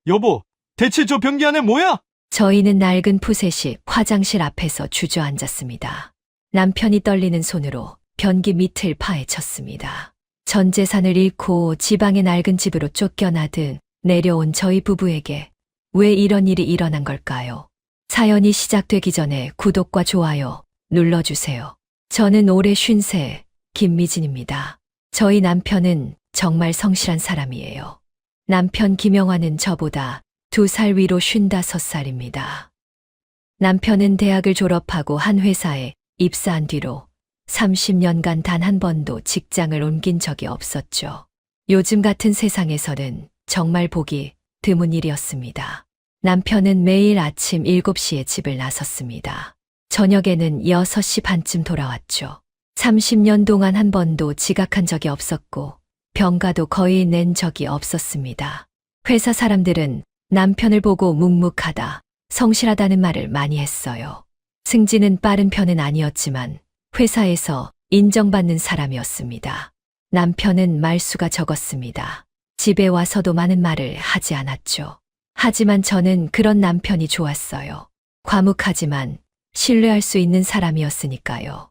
여보, 대체 저 변기 안에 뭐야? 저희는 낡은 푸셋이 화장실 앞에서 주저앉았습니다. 남편이 떨리는 손으로 변기 밑을 파헤쳤습니다. 전 재산을 잃고 지방의 낡은 집으로 쫓겨나듯 내려온 저희 부부에게 왜 이런 일이 일어난 걸까요? 사연이 시작되기 전에 구독과 좋아요 눌러주세요. 저는 올해 50세 김미진입니다. 저희 남편은 정말 성실한 사람이에요. 남편 김영환은 저보다 2살 위로 55살입니다. 남편은 대학을 졸업하고 한 회사에 입사한 뒤로 30년간 단 한 번도 직장을 옮긴 적이 없었죠. 요즘 같은 세상에서는 정말 보기 드문 일이었습니다. 남편은 매일 아침 7시에 집을 나섰습니다. 저녁에는 6시 반쯤 돌아왔죠. 30년 동안 한 번도 지각한 적이 없었고 병가도 거의 낸 적이 없었습니다. 회사 사람들은 남편을 보고 묵묵하다, 성실하다는 말을 많이 했어요. 승진은 빠른 편은 아니었지만 회사에서 인정받는 사람이었습니다. 남편은 말수가 적었습니다. 집에 와서도 많은 말을 하지 않았죠. 하지만 저는 그런 남편이 좋았어요. 과묵하지만 신뢰할 수 있는 사람이었으니까요.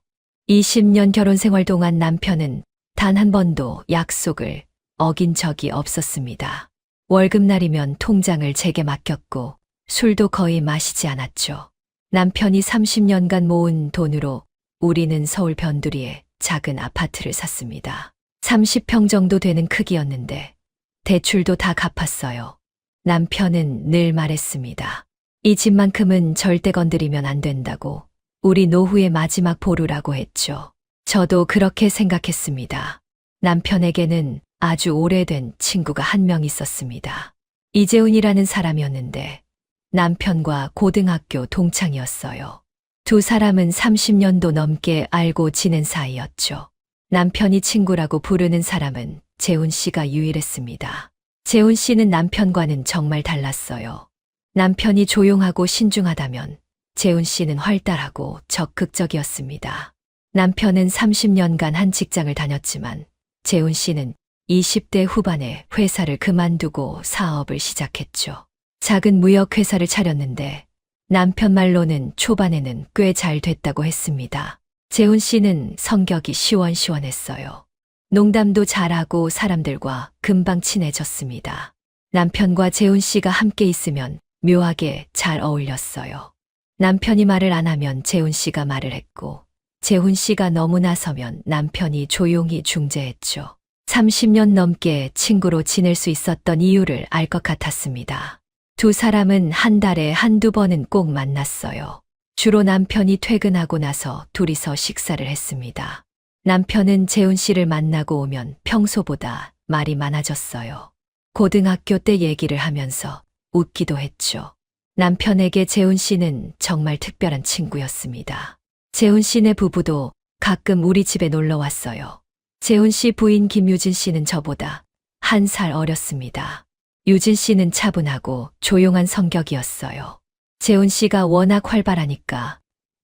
20년 결혼 생활 동안 남편은 단 한 번도 약속을 어긴 적이 없었습니다. 월급날이면 통장을 제게 맡겼고 술도 거의 마시지 않았죠. 남편이 30년간 모은 돈으로 우리는 서울 변두리에 작은 아파트를 샀습니다. 30평 정도 되는 크기였는데 대출도 다 갚았어요. 남편은 늘 말했습니다. 이 집만큼은 절대 건드리면 안 된다고, 우리 노후의 마지막 보루라고 했죠. 저도 그렇게 생각했습니다. 남편에게는 아주 오래된 친구가 한 명 있었습니다. 이재훈이라는 사람이었는데 남편과 고등학교 동창이었어요. 두 사람은 30년도 넘게 알고 지낸 사이였죠. 남편이 친구라고 부르는 사람은 재훈 씨가 유일했습니다. 재훈 씨는 남편과는 정말 달랐어요. 남편이 조용하고 신중하다면 재훈 씨는 활달하고 적극적이었습니다. 남편은 30년간 한 직장을 다녔지만 재훈 씨는 20대 후반에 회사를 그만두고 사업을 시작했죠. 작은 무역회사를 차렸는데 남편 말로는 초반에는 꽤 잘 됐다고 했습니다. 재훈 씨는 성격이 시원시원했어요. 농담도 잘하고 사람들과 금방 친해졌습니다. 남편과 재훈 씨가 함께 있으면 묘하게 잘 어울렸어요. 남편이 말을 안 하면 재훈 씨가 말을 했고 재훈 씨가 너무 나서면 남편이 조용히 중재했죠. 30년 넘게 친구로 지낼 수 있었던 이유를 알 것 같았습니다. 두 사람은 한 달에 한두 번은 꼭 만났어요. 주로 남편이 퇴근하고 나서 둘이서 식사를 했습니다. 남편은 재훈 씨를 만나고 오면 평소보다 말이 많아졌어요. 고등학교 때 얘기를 하면서 웃기도 했죠. 남편에게 재훈 씨는 정말 특별한 친구였습니다. 재훈 씨네 부부도 가끔 우리 집에 놀러 왔어요. 재훈 씨 부인 김유진 씨는 저보다 1살 어렸습니다. 유진 씨는 차분하고 조용한 성격이었어요. 재훈 씨가 워낙 활발하니까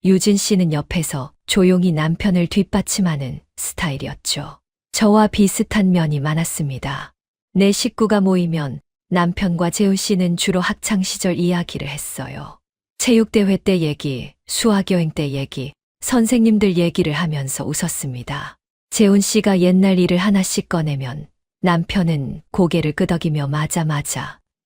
유진 씨는 옆에서 조용히 남편을 뒷받침하는 스타일이었죠. 저와 비슷한 면이 많았습니다. 내 식구가 모이면 남편과 재훈 씨는 주로 학창시절 이야기를 했어요. 체육대회 때 얘기, 수학여행 때 얘기, 선생님들 얘기를 하면서 웃었습니다. 재훈 씨가 옛날 일을 하나씩 꺼내면 남편은 고개를 끄덕이며 맞아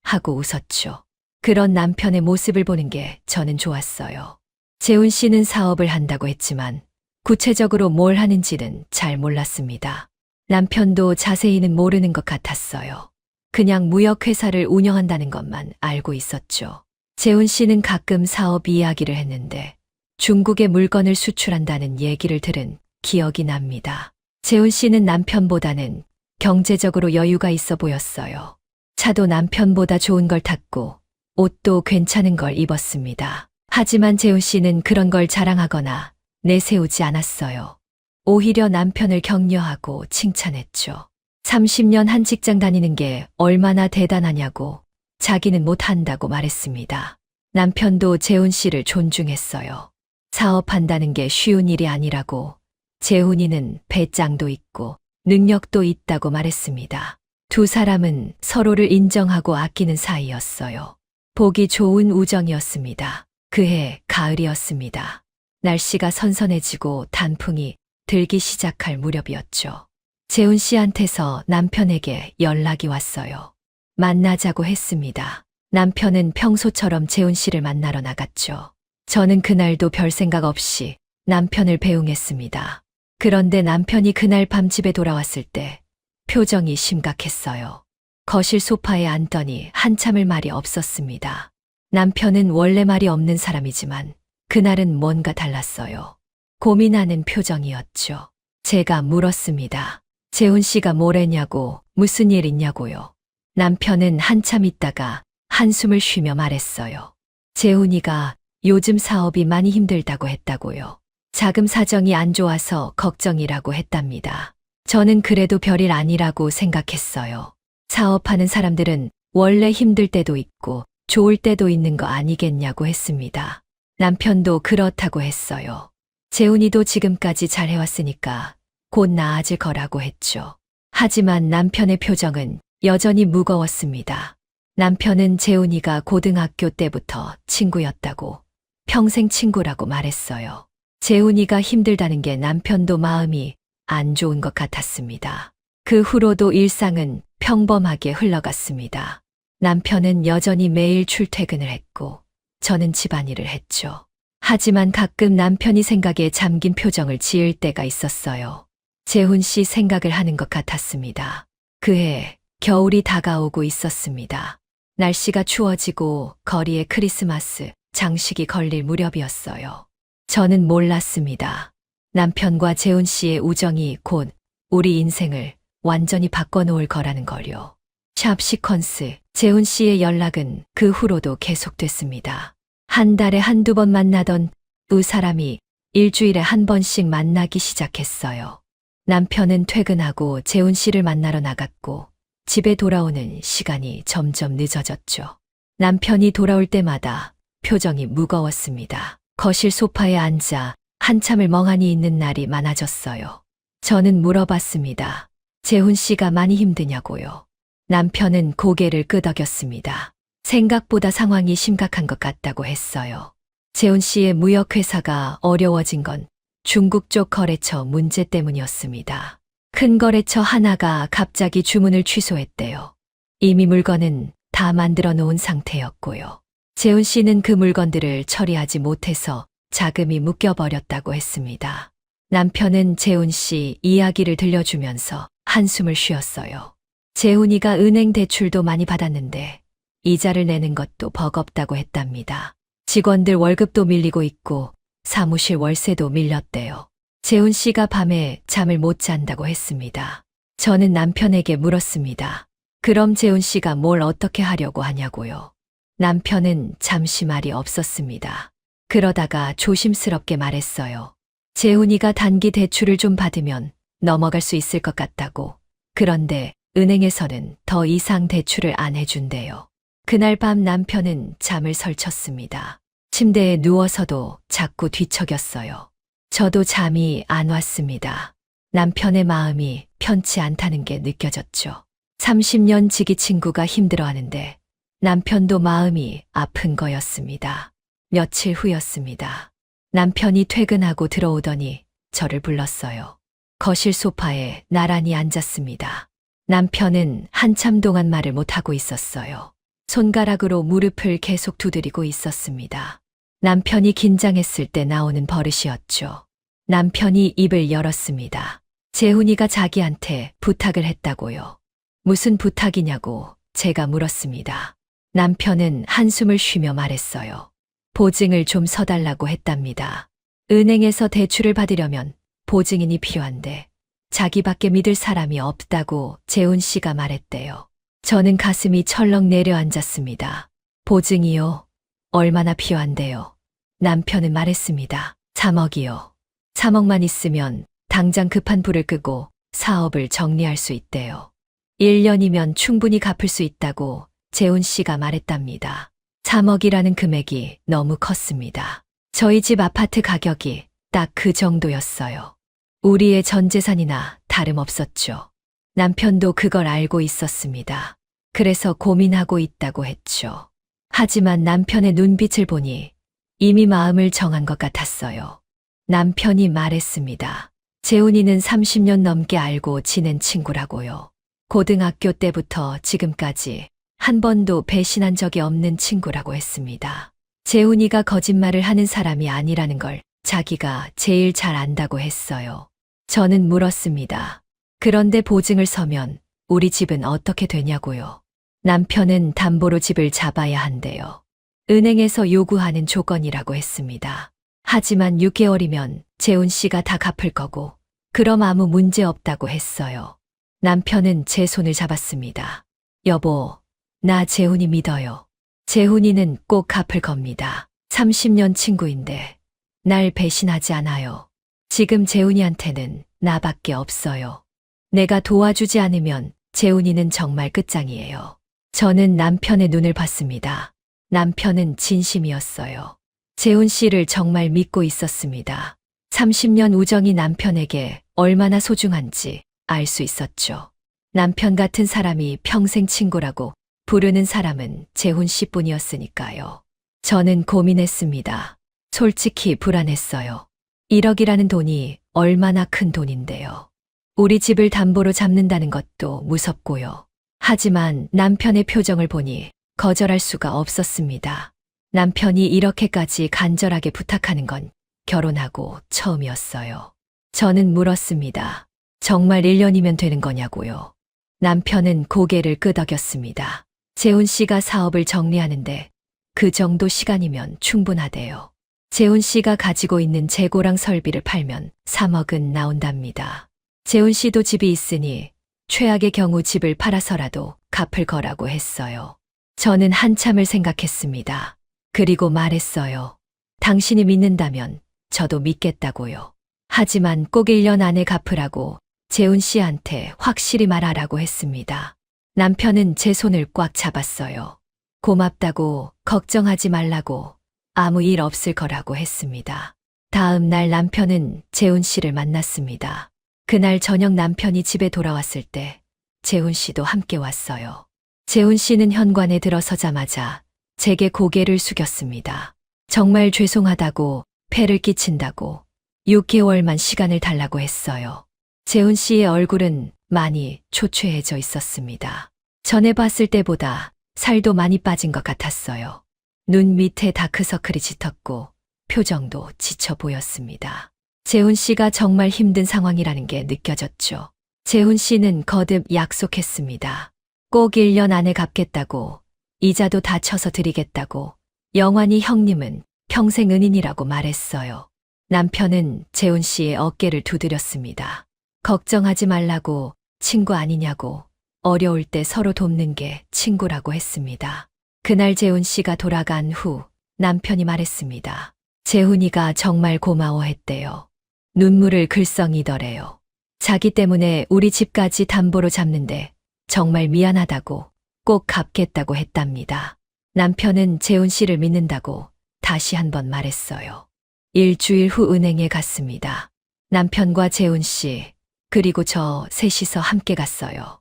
하고 웃었죠. 그런 남편의 모습을 보는 게 저는 좋았어요. 재훈 씨는 사업을 한다고 했지만 구체적으로 뭘 하는지는 잘 몰랐습니다. 남편도 자세히는 모르는 것 같았어요. 그냥 무역회사를 운영한다는 것만 알고 있었죠. 재훈 씨는 가끔 사업 이야기를 했는데 중국에 물건을 수출한다는 얘기를 들은 기억이 납니다. 재훈 씨는 남편보다는 경제적으로 여유가 있어 보였어요. 차도 남편보다 좋은 걸 탔고 옷도 괜찮은 걸 입었습니다. 하지만 재훈 씨는 그런 걸 자랑하거나 내세우지 않았어요. 오히려 남편을 격려하고 칭찬했죠. 30년 한 직장 다니는 게 얼마나 대단하냐고 자기는 못한다고 말했습니다. 남편도 재훈 씨를 존중했어요. 사업한다는 게 쉬운 일이 아니라고 재훈이는 배짱도 있고 능력도 있다고 말했습니다. 두 사람은 서로를 인정하고 아끼는 사이였어요. 보기 좋은 우정이었습니다. 그해 가을이었습니다. 날씨가 선선해지고 단풍이 들기 시작할 무렵이었죠. 재훈 씨한테서 남편에게 연락이 왔어요. 만나자고 했습니다. 남편은 평소처럼 재훈 씨를 만나러 나갔죠. 저는 그날도 별 생각 없이 남편을 배웅했습니다. 그런데 남편이 그날 밤 집에 돌아왔을 때 표정이 심각했어요. 거실 소파에 앉더니 한참을 말이 없었습니다. 남편은 원래 말이 없는 사람이지만 그날은 뭔가 달랐어요. 고민하는 표정이었죠. 제가 물었습니다. 재훈 씨가 뭐랬냐고, 무슨 일 있냐고요. 남편은 한참 있다가 한숨을 쉬며 말했어요. 재훈이가 요즘 사업이 많이 힘들다고 했다고요. 자금 사정이 안 좋아서 걱정이라고 했답니다. 저는 그래도 별일 아니라고 생각했어요. 사업하는 사람들은 원래 힘들 때도 있고 좋을 때도 있는 거 아니겠냐고 했습니다. 남편도 그렇다고 했어요. 재훈이도 지금까지 잘 해왔으니까 곧 나아질 거라고 했죠. 하지만 남편의 표정은 여전히 무거웠습니다. 남편은 재훈이가 고등학교 때부터 친구였다고, 평생 친구라고 말했어요. 재훈이가 힘들다는 게 남편도 마음이 안 좋은 것 같았습니다. 그 후로도 일상은 평범하게 흘러갔습니다. 남편은 여전히 매일 출퇴근을 했고 저는 집안일을 했죠. 하지만 가끔 남편이 생각에 잠긴 표정을 지을 때가 있었어요. 재훈 씨 생각을 하는 것 같았습니다. 그해 겨울이 다가오고 있었습니다. 날씨가 추워지고 거리에 크리스마스 장식이 걸릴 무렵이었어요. 저는 몰랐습니다. 남편과 재훈 씨의 우정이 곧 우리 인생을 완전히 바꿔놓을 거라는 걸요. 샵 시퀀스, 재훈 씨의 연락은 그 후로도 계속됐습니다. 한 달에 한두 번 만나던 두 사람이 일주일에 한 번씩 만나기 시작했어요. 남편은 퇴근하고 재훈 씨를 만나러 나갔고 집에 돌아오는 시간이 점점 늦어졌죠. 남편이 돌아올 때마다 표정이 무거웠습니다. 거실 소파에 앉아 한참을 멍하니 있는 날이 많아졌어요. 저는 물어봤습니다. 재훈 씨가 많이 힘드냐고요. 남편은 고개를 끄덕였습니다. 생각보다 상황이 심각한 것 같다고 했어요. 재훈 씨의 무역회사가 어려워진 건 중국 쪽 거래처 문제 때문이었습니다. 큰 거래처 하나가 갑자기 주문을 취소했대요. 이미 물건은 다 만들어 놓은 상태였고요. 재훈 씨는 그 물건들을 처리하지 못해서 자금이 묶여버렸다고 했습니다. 남편은 재훈 씨 이야기를 들려주면서 한숨을 쉬었어요. 재훈이가 은행 대출도 많이 받았는데 이자를 내는 것도 버겁다고 했답니다. 직원들 월급도 밀리고 있고 사무실 월세도 밀렸대요. 재훈 씨가 밤에 잠을 못 잔다고 했습니다. 저는 남편에게 물었습니다. 그럼 재훈 씨가 뭘 어떻게 하려고 하냐고요. 남편은 잠시 말이 없었습니다. 그러다가 조심스럽게 말했어요. 재훈이가 단기 대출을 좀 받으면 넘어갈 수 있을 것 같다고. 그런데 은행에서는 더 이상 대출을 안 해준대요. 그날 밤 남편은 잠을 설쳤습니다. 침대에 누워서도 자꾸 뒤척였어요. 저도 잠이 안 왔습니다. 남편의 마음이 편치 않다는 게 느껴졌죠. 30년 지기 친구가 힘들어하는데 남편도 마음이 아픈 거였습니다. 며칠 후였습니다. 남편이 퇴근하고 들어오더니 저를 불렀어요. 거실 소파에 나란히 앉았습니다. 남편은 한참 동안 말을 못하고 있었어요. 손가락으로 무릎을 계속 두드리고 있었습니다. 남편이 긴장했을 때 나오는 버릇이었죠. 남편이 입을 열었습니다. 재훈이가 자기한테 부탁을 했다고요. 무슨 부탁이냐고 제가 물었습니다. 남편은 한숨을 쉬며 말했어요. 보증을 좀 서달라고 했답니다. 은행에서 대출을 받으려면 보증인이 필요한데 자기밖에 믿을 사람이 없다고 재훈 씨가 말했대요. 저는 가슴이 철렁 내려앉았습니다. 보증이요? 얼마나 필요한데요? 남편은 말했습니다. 3억이요. 3억만 있으면 당장 급한 불을 끄고 사업을 정리할 수 있대요. 1년이면 충분히 갚을 수 있다고 재훈 씨가 말했답니다. 3억이라는 금액이 너무 컸습니다. 저희 집 아파트 가격이 딱 그 정도였어요. 우리의 전 재산이나 다름없었죠. 남편도 그걸 알고 있었습니다. 그래서 고민하고 있다고 했죠. 하지만 남편의 눈빛을 보니 이미 마음을 정한 것 같았어요. 남편이 말했습니다. 재훈이는 30년 넘게 알고 지낸 친구라고요. 고등학교 때부터 지금까지 한 번도 배신한 적이 없는 친구라고 했습니다. 재훈이가 거짓말을 하는 사람이 아니라는 걸 자기가 제일 잘 안다고 했어요. 저는 물었습니다. 그런데 보증을 서면 우리 집은 어떻게 되냐고요. 남편은 담보로 집을 잡아야 한대요. 은행에서 요구하는 조건이라고 했습니다. 하지만 6개월이면 재훈 씨가 다 갚을 거고, 그럼 아무 문제 없다고 했어요. 남편은 제 손을 잡았습니다. 여보, 나 재훈이 믿어요. 재훈이는 꼭 갚을 겁니다. 30년 친구인데 날 배신하지 않아요. 지금 재훈이한테는 나밖에 없어요. 내가 도와주지 않으면 재훈이는 정말 끝장이에요. 저는 남편의 눈을 봤습니다. 남편은 진심이었어요. 재훈 씨를 정말 믿고 있었습니다. 30년 우정이 남편에게 얼마나 소중한지 알 수 있었죠. 남편 같은 사람이 평생 친구라고 부르는 사람은 재훈 씨뿐이었으니까요. 저는 고민했습니다. 솔직히 불안했어요. 1억이라는 돈이 얼마나 큰 돈인데요. 우리 집을 담보로 잡는다는 것도 무섭고요. 하지만 남편의 표정을 보니 거절할 수가 없었습니다. 남편이 이렇게까지 간절하게 부탁하는 건 결혼하고 처음이었어요. 저는 물었습니다. 정말 1년이면 되는 거냐고요. 남편은 고개를 끄덕였습니다. 재훈 씨가 사업을 정리하는데 그 정도 시간이면 충분하대요. 재훈 씨가 가지고 있는 재고랑 설비를 팔면 3억은 나온답니다. 재훈 씨도 집이 있으니 최악의 경우 집을 팔아서라도 갚을 거라고 했어요. 저는 한참을 생각했습니다. 그리고 말했어요. 당신이 믿는다면 저도 믿겠다고요. 하지만 꼭 1년 안에 갚으라고 재훈 씨한테 확실히 말하라고 했습니다. 남편은 제 손을 꽉 잡았어요. 고맙다고, 걱정하지 말라고, 아무 일 없을 거라고 했습니다. 다음 날 남편은 재훈 씨를 만났습니다. 그날 저녁 남편이 집에 돌아왔을 때 재훈 씨도 함께 왔어요. 재훈 씨는 현관에 들어서자마자 제게 고개를 숙였습니다. 정말 죄송하다고, 폐를 끼친다고 6개월만 시간을 달라고 했어요. 재훈 씨의 얼굴은 많이 초췌해져 있었습니다. 전에 봤을 때보다 살도 많이 빠진 것 같았어요. 눈 밑에 다크서클이 짙었고 표정도 지쳐 보였습니다. 재훈 씨가 정말 힘든 상황이라는 게 느껴졌죠. 재훈 씨는 거듭 약속했습니다. 꼭 1년 안에 갚겠다고, 이자도 다 쳐서 드리겠다고, 영환이 형님은 평생 은인이라고 말했어요. 남편은 재훈 씨의 어깨를 두드렸습니다. 걱정하지 말라고, 친구 아니냐고, 어려울 때 서로 돕는 게 친구라고 했습니다. 그날 재훈 씨가 돌아간 후 남편이 말했습니다. 재훈이가 정말 고마워했대요. 눈물을 글썽이더래요. 자기 때문에 우리 집까지 담보로 잡는데 정말 미안하다고, 꼭 갚겠다고 했답니다. 남편은 재훈 씨를 믿는다고 다시 한번 말했어요. 일주일 후 은행에 갔습니다. 남편과 재훈 씨, 그리고 저 셋이서 함께 갔어요.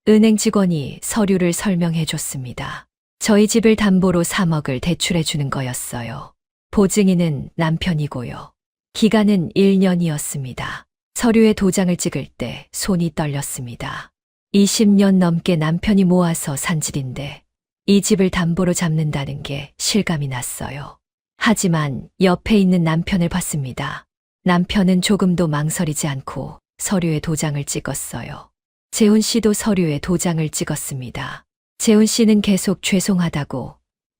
은행 직원이 서류를 설명해 줬습니다. 저희 집을 담보로 3억을 대출해 주는 거였어요. 보증인은 남편이고요. 기간은 1년이었습니다. 서류에 도장을 찍을 때 손이 떨렸습니다. 20년 넘게 남편이 모아서 산 집인데 이 집을 담보로 잡는다는 게 실감이 났어요. 하지만 옆에 있는 남편을 봤습니다. 남편은 조금도 망설이지 않고 서류에 도장을 찍었어요. 재훈 씨도 서류에 도장을 찍었습니다. 재훈 씨는 계속 죄송하다고,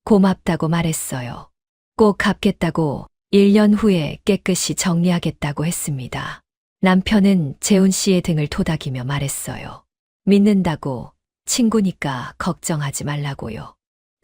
고맙다고 말했어요. 꼭 갚겠다고, 1년 후에 깨끗이 정리하겠다고 했습니다. 남편은 재훈 씨의 등을 토닥이며 말했어요. 믿는다고, 친구니까 걱정하지 말라고요.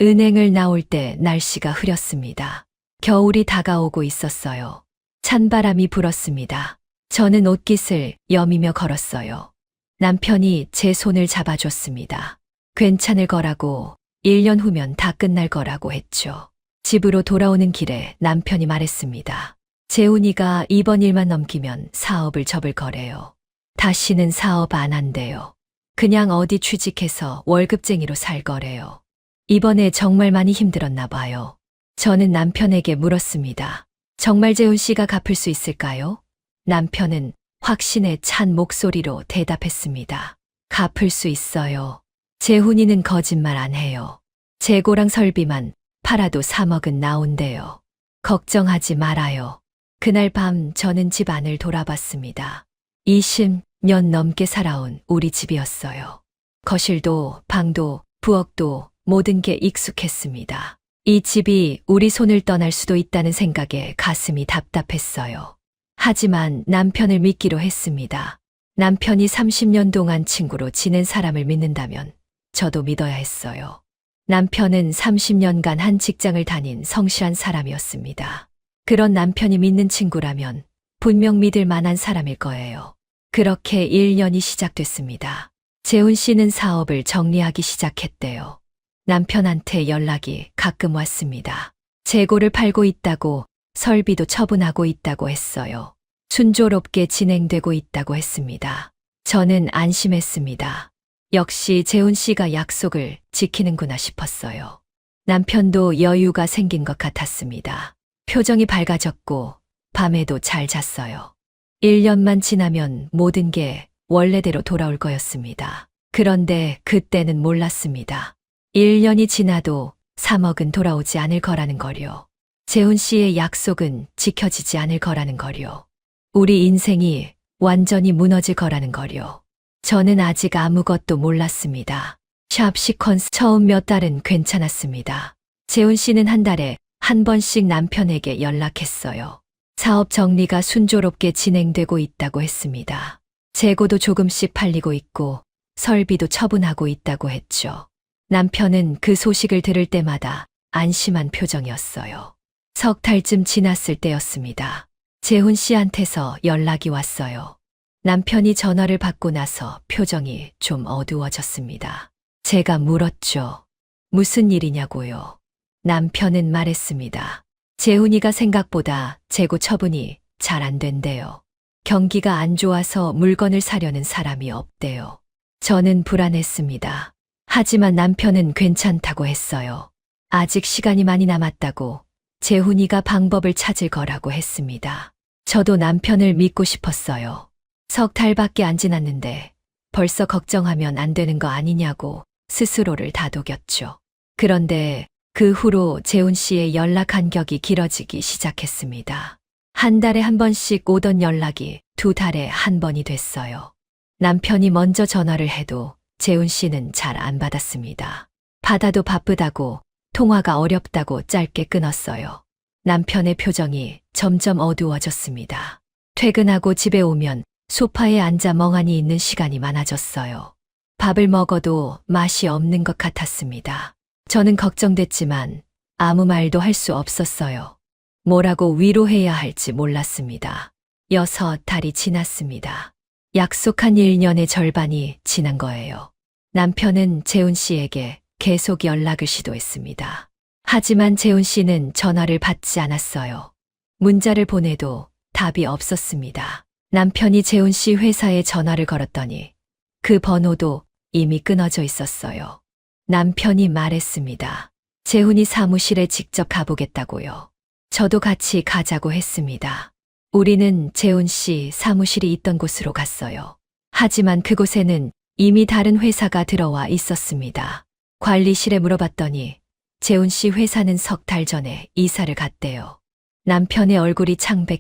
은행을 나올 때 날씨가 흐렸습니다. 겨울이 다가오고 있었어요. 찬바람이 불었습니다. 저는 옷깃을 여미며 걸었어요. 남편이 제 손을 잡아줬습니다. 괜찮을 거라고, 1년 후면 다 끝날 거라고 했죠. 집으로 돌아오는 길에 남편이 말했습니다. 재훈이가 이번 일만 넘기면 사업을 접을 거래요. 다시는 사업 안 한대요. 그냥 어디 취직해서 월급쟁이로 살 거래요. 이번에 정말 많이 힘들었나 봐요. 저는 남편에게 물었습니다. 정말 재훈 씨가 갚을 수 있을까요? 남편은 확신에 찬 목소리로 대답했습니다. 갚을 수 있어요. 재훈이는 거짓말 안 해요. 재고랑 설비만 팔아도 3억은 나온대요. 걱정하지 말아요. 그날 밤 저는 집 안을 돌아봤습니다. 20년 넘게 살아온 우리 집이었어요. 거실도 방도 부엌도 모든 게 익숙했습니다. 이 집이 우리 손을 떠날 수도 있다는 생각에 가슴이 답답했어요. 하지만 남편을 믿기로 했습니다. 남편이 30년 동안 친구로 지낸 사람을 믿는다면 저도 믿어야 했어요. 남편은 30년간 한 직장을 다닌 성실한 사람이었습니다. 그런 남편이 믿는 친구라면 분명 믿을 만한 사람일 거예요. 그렇게 1년이 시작됐습니다. 재훈 씨는 사업을 정리하기 시작했대요. 남편한테 연락이 가끔 왔습니다. 재고를 팔고 있다고, 설비도 처분하고 있다고 했어요. 순조롭게 진행되고 있다고 했습니다. 저는 안심했습니다. 역시 재훈 씨가 약속을 지키는구나 싶었어요. 남편도 여유가 생긴 것 같았습니다. 표정이 밝아졌고 밤에도 잘 잤어요. 1년만 지나면 모든 게 원래대로 돌아올 거였습니다. 그런데 그때는 몰랐습니다. 1년이 지나도 3억은 돌아오지 않을 거라는 거요. 재훈 씨의 약속은 지켜지지 않을 거라는 거요. 우리 인생이 완전히 무너질 거라는 거요. 저는 아직 아무것도 몰랐습니다. 샵 시퀀스 처음 몇 달은 괜찮았습니다. 재훈 씨는 한 달에 한 번씩 남편에게 연락했어요. 사업 정리가 순조롭게 진행되고 있다고 했습니다. 재고도 조금씩 팔리고 있고 설비도 처분하고 있다고 했죠. 남편은 그 소식을 들을 때마다 안심한 표정이었어요. 석 달쯤 지났을 때였습니다. 재훈 씨한테서 연락이 왔어요. 남편이 전화를 받고 나서 표정이 좀 어두워졌습니다. 제가 물었죠. 무슨 일이냐고요. 남편은 말했습니다. 재훈이가 생각보다 재고 처분이 잘 안 된대요. 경기가 안 좋아서 물건을 사려는 사람이 없대요. 저는 불안했습니다. 하지만 남편은 괜찮다고 했어요. 아직 시간이 많이 남았다고, 재훈이가 방법을 찾을 거라고 했습니다. 저도 남편을 믿고 싶었어요. 석 달밖에 안 지났는데 벌써 걱정하면 안 되는 거 아니냐고 스스로를 다독였죠. 그런데 그 후로 재훈 씨의 연락 간격이 길어지기 시작했습니다. 한 달에 한 번씩 오던 연락이 2달에 한 번이 됐어요. 남편이 먼저 전화를 해도 재훈 씨는 잘 안 받았습니다. 받아도 바쁘다고, 통화가 어렵다고 짧게 끊었어요. 남편의 표정이 점점 어두워졌습니다. 퇴근하고 집에 오면 소파에 앉아 멍하니 있는 시간이 많아졌어요. 밥을 먹어도 맛이 없는 것 같았습니다. 저는 걱정됐지만 아무 말도 할 수 없었어요. 뭐라고 위로해야 할지 몰랐습니다. 6달이 지났습니다. 약속한 1년의 절반이 지난 거예요. 남편은 재훈 씨에게 계속 연락을 시도했습니다. 하지만 재훈 씨는 전화를 받지 않았어요. 문자를 보내도 답이 없었습니다. 남편이 재훈 씨 회사에 전화를 걸었더니 그 번호도 이미 끊어져 있었어요. 남편이 말했습니다. 재훈이 사무실에 직접 가보겠다고요. 저도 같이 가자고 했습니다. 우리는 재훈 씨 사무실이 있던 곳으로 갔어요. 하지만 그곳에는 이미 다른 회사가 들어와 있었습니다. 관리실에 물어봤더니 재훈 씨 회사는 석 달 전에 이사를 갔대요. 남편의 얼굴이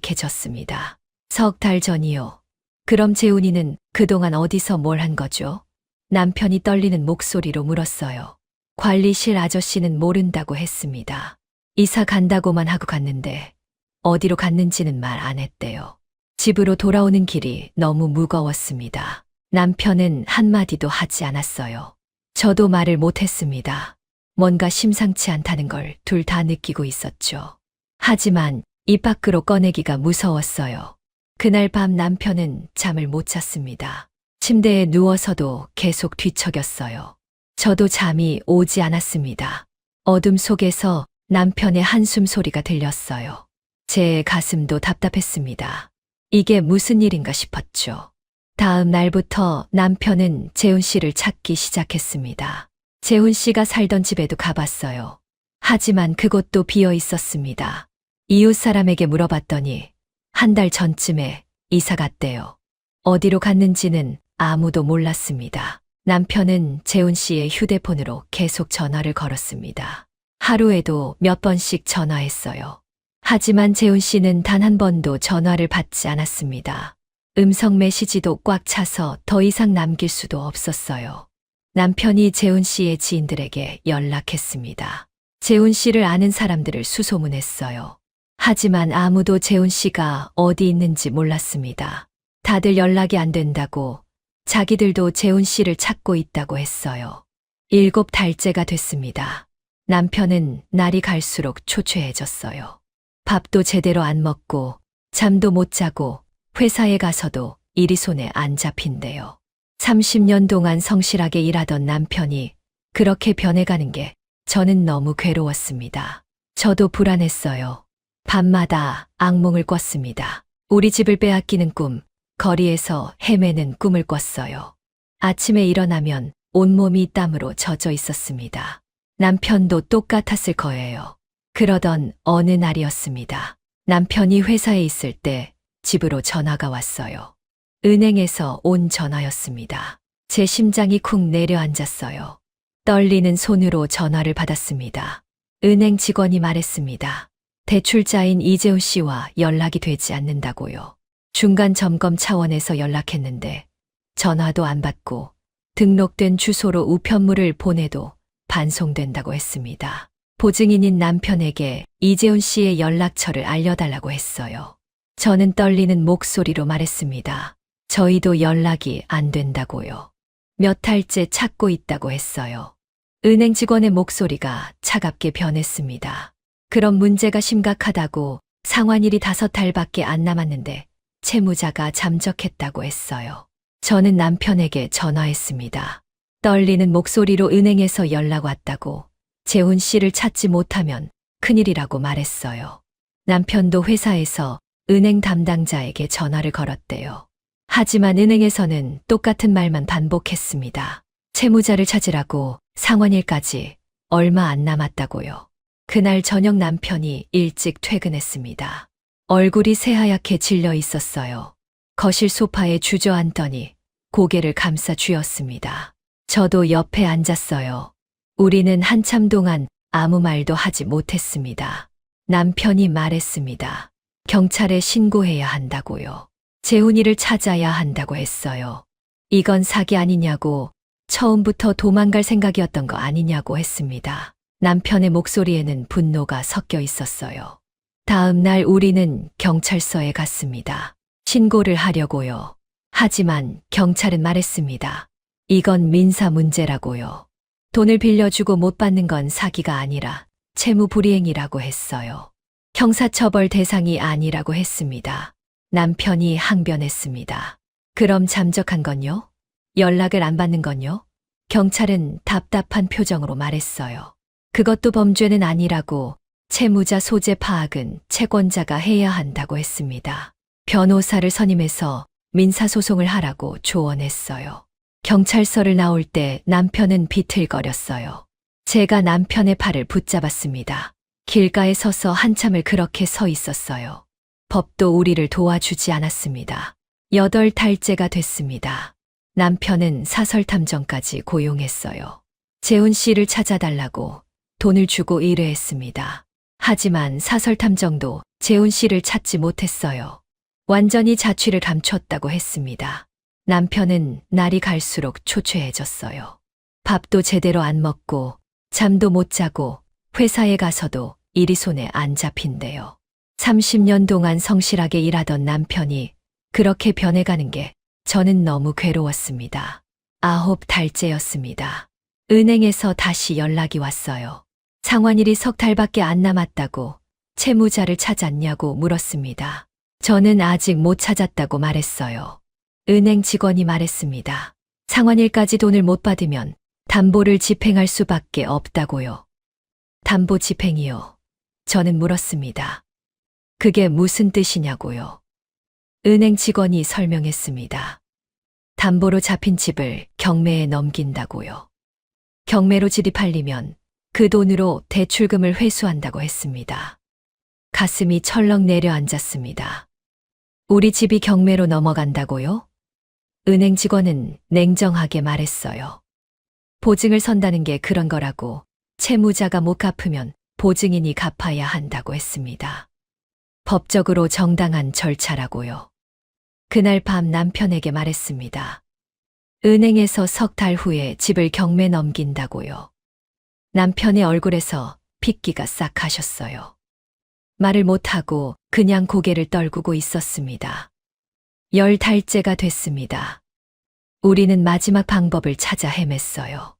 창백해졌습니다. 석 달 전이요. 그럼 재훈이는 그동안 어디서 뭘 한 거죠? 남편이 떨리는 목소리로 물었어요. 관리실 아저씨는 모른다고 했습니다. 이사 간다고만 하고 갔는데 어디로 갔는지는 말 안 했대요. 집으로 돌아오는 길이 너무 무거웠습니다. 남편은 한마디도 하지 않았어요. 저도 말을 못했습니다. 뭔가 심상치 않다는 걸 둘 다 느끼고 있었죠. 하지만 입 밖으로 꺼내기가 무서웠어요. 그날 밤 남편은 잠을 못 잤습니다. 침대에 누워서도 계속 뒤척였어요. 저도 잠이 오지 않았습니다. 어둠 속에서 남편의 한숨 소리가 들렸어요. 제 가슴도 답답했습니다. 이게 무슨 일인가 싶었죠. 다음 날부터 남편은 재훈 씨를 찾기 시작했습니다. 재훈 씨가 살던 집에도 가봤어요. 하지만 그곳도 비어 있었습니다. 이웃 사람에게 물어봤더니 한 달 전쯤에 이사 갔대요. 어디로 갔는지는 아무도 몰랐습니다. 남편은 재훈 씨의 휴대폰으로 계속 전화를 걸었습니다. 하루에도 몇 번씩 전화했어요. 하지만 재훈 씨는 단 한 번도 전화를 받지 않았습니다. 음성 메시지도 꽉 차서 더 이상 남길 수도 없었어요. 남편이 재훈 씨의 지인들에게 연락했습니다. 재훈 씨를 아는 사람들을 수소문했어요. 하지만 아무도 재훈 씨가 어디 있는지 몰랐습니다. 다들 연락이 안 된다고, 자기들도 재훈 씨를 찾고 있다고 했어요. 7달째가 됐습니다. 남편은 날이 갈수록 초췌해졌어요. 밥도 제대로 안 먹고 잠도 못 자고 회사에 가서도 일이 손에 안 잡힌대요. 30년 동안 성실하게 일하던 남편이 그렇게 변해가는 게 저는 너무 괴로웠습니다. 저도 불안했어요. 밤마다 악몽을 꿨습니다. 우리 집을 빼앗기는 꿈, 거리에서 헤매는 꿈을 꿨어요. 아침에 일어나면 온몸이 땀으로 젖어 있었습니다. 남편도 똑같았을 거예요. 그러던 어느 날이었습니다. 남편이 회사에 있을 때 집으로 전화가 왔어요. 은행에서 온 전화였습니다. 제 심장이 쿵 내려앉았어요. 떨리는 손으로 전화를 받았습니다. 은행 직원이 말했습니다. 대출자인 이재훈 씨와 연락이 되지 않는다고요. 중간 점검 차원에서 연락했는데 전화도 안 받고 등록된 주소로 우편물을 보내도 반송된다고 했습니다. 보증인인 남편에게 이재훈 씨의 연락처를 알려달라고 했어요. 저는 떨리는 목소리로 말했습니다. 저희도 연락이 안 된다고요. 몇 달째 찾고 있다고 했어요. 은행 직원의 목소리가 차갑게 변했습니다. 그럼 문제가 심각하다고, 상환일이 5달밖에 안 남았는데 채무자가 잠적했다고 했어요. 저는 남편에게 전화했습니다. 떨리는 목소리로 은행에서 연락 왔다고, 재훈 씨를 찾지 못하면 큰일이라고 말했어요. 남편도 회사에서 은행 담당자에게 전화를 걸었대요. 하지만 은행에서는 똑같은 말만 반복했습니다. 채무자를 찾으라고, 상환일까지 얼마 안 남았다고요. 그날 저녁 남편이 일찍 퇴근했습니다. 얼굴이 새하얗게 질려 있었어요. 거실 소파에 주저앉더니 고개를 감싸 쥐었습니다. 저도 옆에 앉았어요. 우리는 한참 동안 아무 말도 하지 못했습니다. 남편이 말했습니다. 경찰에 신고해야 한다고요. 재훈이를 찾아야 한다고 했어요. 이건 사기 아니냐고, 처음부터 도망갈 생각이었던 거 아니냐고 했습니다. 남편의 목소리에는 분노가 섞여 있었어요. 다음 날 우리는 경찰서에 갔습니다. 신고를 하려고요. 하지만 경찰은 말했습니다. 이건 민사 문제라고요. 돈을 빌려주고 못 받는 건 사기가 아니라 채무불이행이라고 했어요. 형사처벌 대상이 아니라고 했습니다. 남편이 항변했습니다. 그럼 잠적한 건요? 연락을 안 받는 건요? 경찰은 답답한 표정으로 말했어요. 그것도 범죄는 아니라고, 채무자 소재 파악은 채권자가 해야 한다고 했습니다. 변호사를 선임해서 민사소송을 하라고 조언했어요. 경찰서를 나올 때 남편은 비틀거렸어요. 제가 남편의 팔을 붙잡았습니다. 길가에 서서 한참을 그렇게 서 있었어요. 법도 우리를 도와주지 않았습니다. 8달째가 됐습니다. 남편은 사설탐정까지 고용했어요. 재훈 씨를 찾아달라고 돈을 주고 의뢰했습니다. 하지만 사설탐정도 재훈 씨를 찾지 못했어요. 완전히 자취를 감췄다고 했습니다. 남편은 날이 갈수록 초췌해졌어요. 밥도 제대로 안 먹고 잠도 못 자고 회사에 가서도 일이 손에 안 잡힌대요. 30년 동안 성실하게 일하던 남편이 그렇게 변해가는 게 저는 너무 괴로웠습니다. 9달째였습니다. 은행에서 다시 연락이 왔어요. 상환일이 3달밖에 안 남았다고, 채무자를 찾았냐고 물었습니다. 저는 아직 못 찾았다고 말했어요. 은행 직원이 말했습니다. 상환일까지 돈을 못 받으면 담보를 집행할 수밖에 없다고요. 담보 집행이요? 저는 물었습니다. 그게 무슨 뜻이냐고요. 은행 직원이 설명했습니다. 담보로 잡힌 집을 경매에 넘긴다고요. 경매로 집이 팔리면 그 돈으로 대출금을 회수한다고 했습니다. 가슴이 철렁 내려앉았습니다. 우리 집이 경매로 넘어간다고요? 은행 직원은 냉정하게 말했어요. 보증을 선다는 게 그런 거라고, 채무자가 못 갚으면 보증인이 갚아야 한다고 했습니다. 법적으로 정당한 절차라고요. 그날 밤 남편에게 말했습니다. 은행에서 석 달 후에 집을 경매 넘긴다고요. 남편의 얼굴에서 핏기가 싹 가셨어요. 말을 못하고 그냥 고개를 떨구고 있었습니다. 10달째가 됐습니다. 우리는 마지막 방법을 찾아 헤맸어요.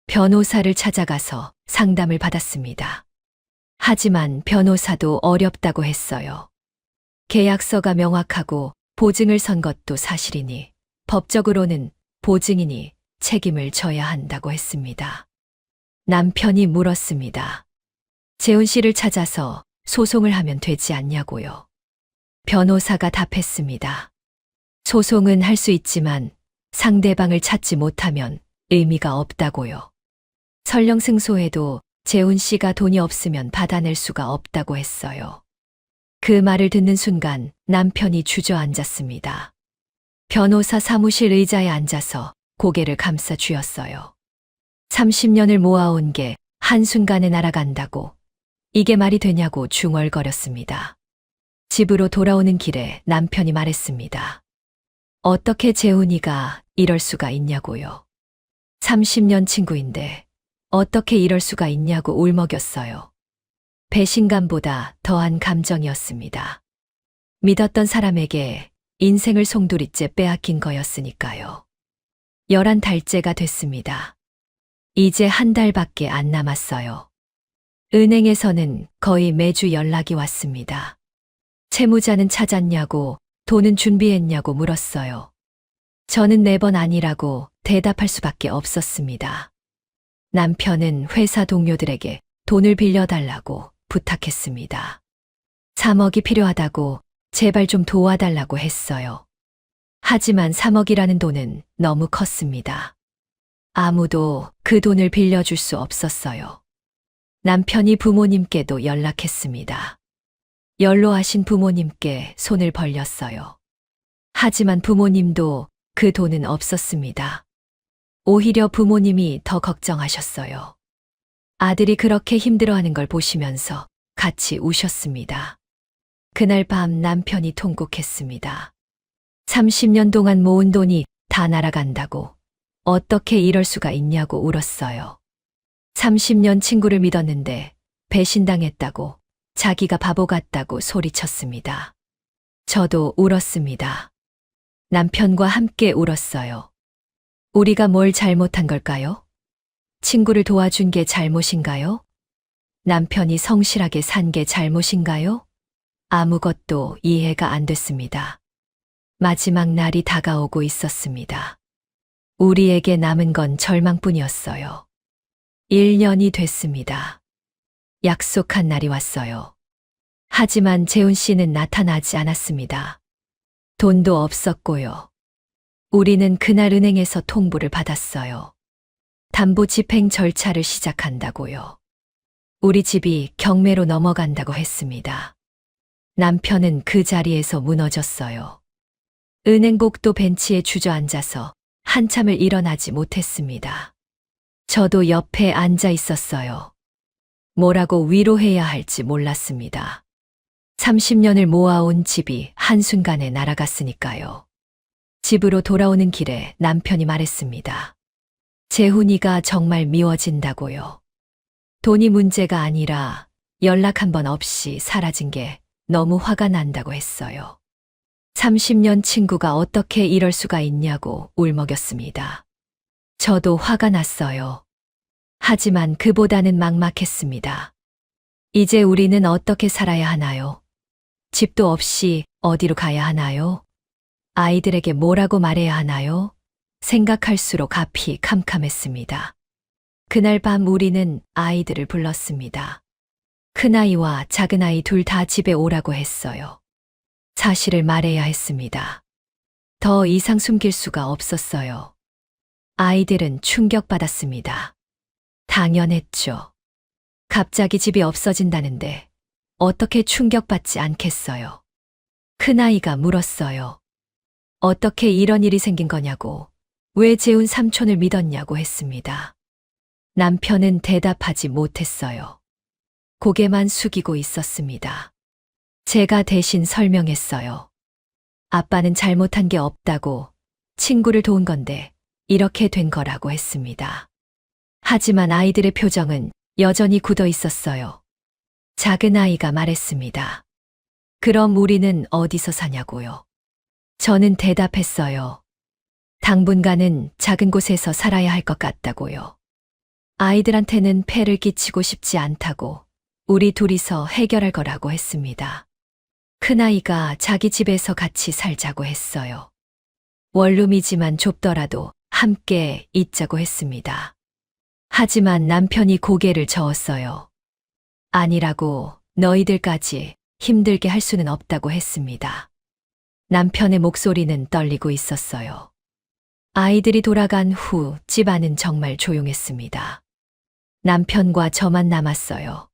변호사를 찾아가서 상담을 받았습니다. 하지만 변호사도 어렵다고 했어요. 계약서가 명확하고 보증을 선 것도 사실이니 법적으로는 보증인이 책임을 져야 한다고 했습니다. 남편이 물었습니다. 재훈 씨를 찾아서 소송을 하면 되지 않냐고요. 변호사가 답했습니다. 소송은 할 수 있지만 상대방을 찾지 못하면 의미가 없다고요. 설령 승소해도 재훈 씨가 돈이 없으면 받아낼 수가 없다고 했어요. 그 말을 듣는 순간 남편이 주저앉았습니다. 변호사 사무실 의자에 앉아서 고개를 감싸 쥐었어요. 30년을 모아온 게 한순간에 날아간다고, 이게 말이 되냐고 중얼거렸습니다. 집으로 돌아오는 길에 남편이 말했습니다. 어떻게 재훈이가 이럴 수가 있냐고요. 30년 친구인데 어떻게 이럴 수가 있냐고 울먹였어요. 배신감보다 더한 감정이었습니다. 믿었던 사람에게 인생을 송두리째 빼앗긴 거였으니까요. 11달째가 됐습니다. 이제 한 달밖에 안 남았어요. 은행에서는 거의 매주 연락이 왔습니다. 채무자는 찾았냐고, 돈은 준비했냐고 물었어요. 저는 매번 아니라고 대답할 수밖에 없었습니다. 남편은 회사 동료들에게 돈을 빌려달라고 부탁했습니다. 3억이 필요하다고 제발 좀 도와달라고 했어요. 하지만 3억이라는 돈은 너무 컸습니다. 아무도 그 돈을 빌려줄 수 없었어요. 남편이 부모님께도 연락했습니다. 연로하신 부모님께 손을 벌렸어요. 하지만 부모님도 그 돈은 없었습니다. 오히려 부모님이 더 걱정하셨어요. 아들이 그렇게 힘들어하는 걸 보시면서 같이 우셨습니다. 그날 밤 남편이 통곡했습니다. 30년 동안 모은 돈이 다 날아간다고, 어떻게 이럴 수가 있냐고 울었어요. 30년 친구를 믿었는데 배신당했다고, 자기가 바보 같다고 소리쳤습니다. 저도 울었습니다. 남편과 함께 울었어요. 우리가 뭘 잘못한 걸까요? 친구를 도와준 게 잘못인가요? 남편이 성실하게 산 게 잘못인가요? 아무것도 이해가 안 됐습니다. 마지막 날이 다가오고 있었습니다. 우리에게 남은 건 절망뿐이었어요. 1년이 됐습니다. 약속한 날이 왔어요. 하지만 재훈 씨는 나타나지 않았습니다. 돈도 없었고요. 우리는 그날 은행에서 통보를 받았어요. 담보 집행 절차를 시작한다고요. 우리 집이 경매로 넘어간다고 했습니다. 남편은 그 자리에서 무너졌어요. 은행 복도 벤치에 주저앉아서 한참을 일어나지 못했습니다. 저도 옆에 앉아 있었어요. 뭐라고 위로해야 할지 몰랐습니다. 30년을 모아온 집이 한순간에 날아갔으니까요. 집으로 돌아오는 길에 남편이 말했습니다. 재훈이가 정말 미워진다고요. 돈이 문제가 아니라 연락 한 번 없이 사라진 게 너무 화가 난다고 했어요. 30년 친구가 어떻게 이럴 수가 있냐고 울먹였습니다. 저도 화가 났어요. 하지만 그보다는 막막했습니다. 이제 우리는 어떻게 살아야 하나요? 집도 없이 어디로 가야 하나요? 아이들에게 뭐라고 말해야 하나요? 생각할수록 앞이 캄캄했습니다. 그날 밤 우리는 아이들을 불렀습니다. 큰아이와 작은아이 둘 다 집에 오라고 했어요. 사실을 말해야 했습니다. 더 이상 숨길 수가 없었어요. 아이들은 충격받았습니다. 당연했죠. 갑자기 집이 없어진다는데 어떻게 충격받지 않겠어요? 큰아이가 물었어요. 어떻게 이런 일이 생긴 거냐고, 왜 재훈 삼촌을 믿었냐고 했습니다. 남편은 대답하지 못했어요. 고개만 숙이고 있었습니다. 제가 대신 설명했어요. 아빠는 잘못한 게 없다고, 친구를 도운 건데 이렇게 된 거라고 했습니다. 하지만 아이들의 표정은 여전히 굳어 있었어요. 작은 아이가 말했습니다. 그럼 우리는 어디서 사냐고요? 저는 대답했어요. 당분간은 작은 곳에서 살아야 할 것 같다고요. 아이들한테는 폐를 끼치고 싶지 않다고, 우리 둘이서 해결할 거라고 했습니다. 큰아이가 자기 집에서 같이 살자고 했어요. 원룸이지만 좁더라도 함께 있자고 했습니다. 하지만 남편이 고개를 저었어요. 아니라고, 너희들까지 힘들게 할 수는 없다고 했습니다. 남편의 목소리는 떨리고 있었어요. 아이들이 돌아간 후 집안은 정말 조용했습니다. 남편과 저만 남았어요.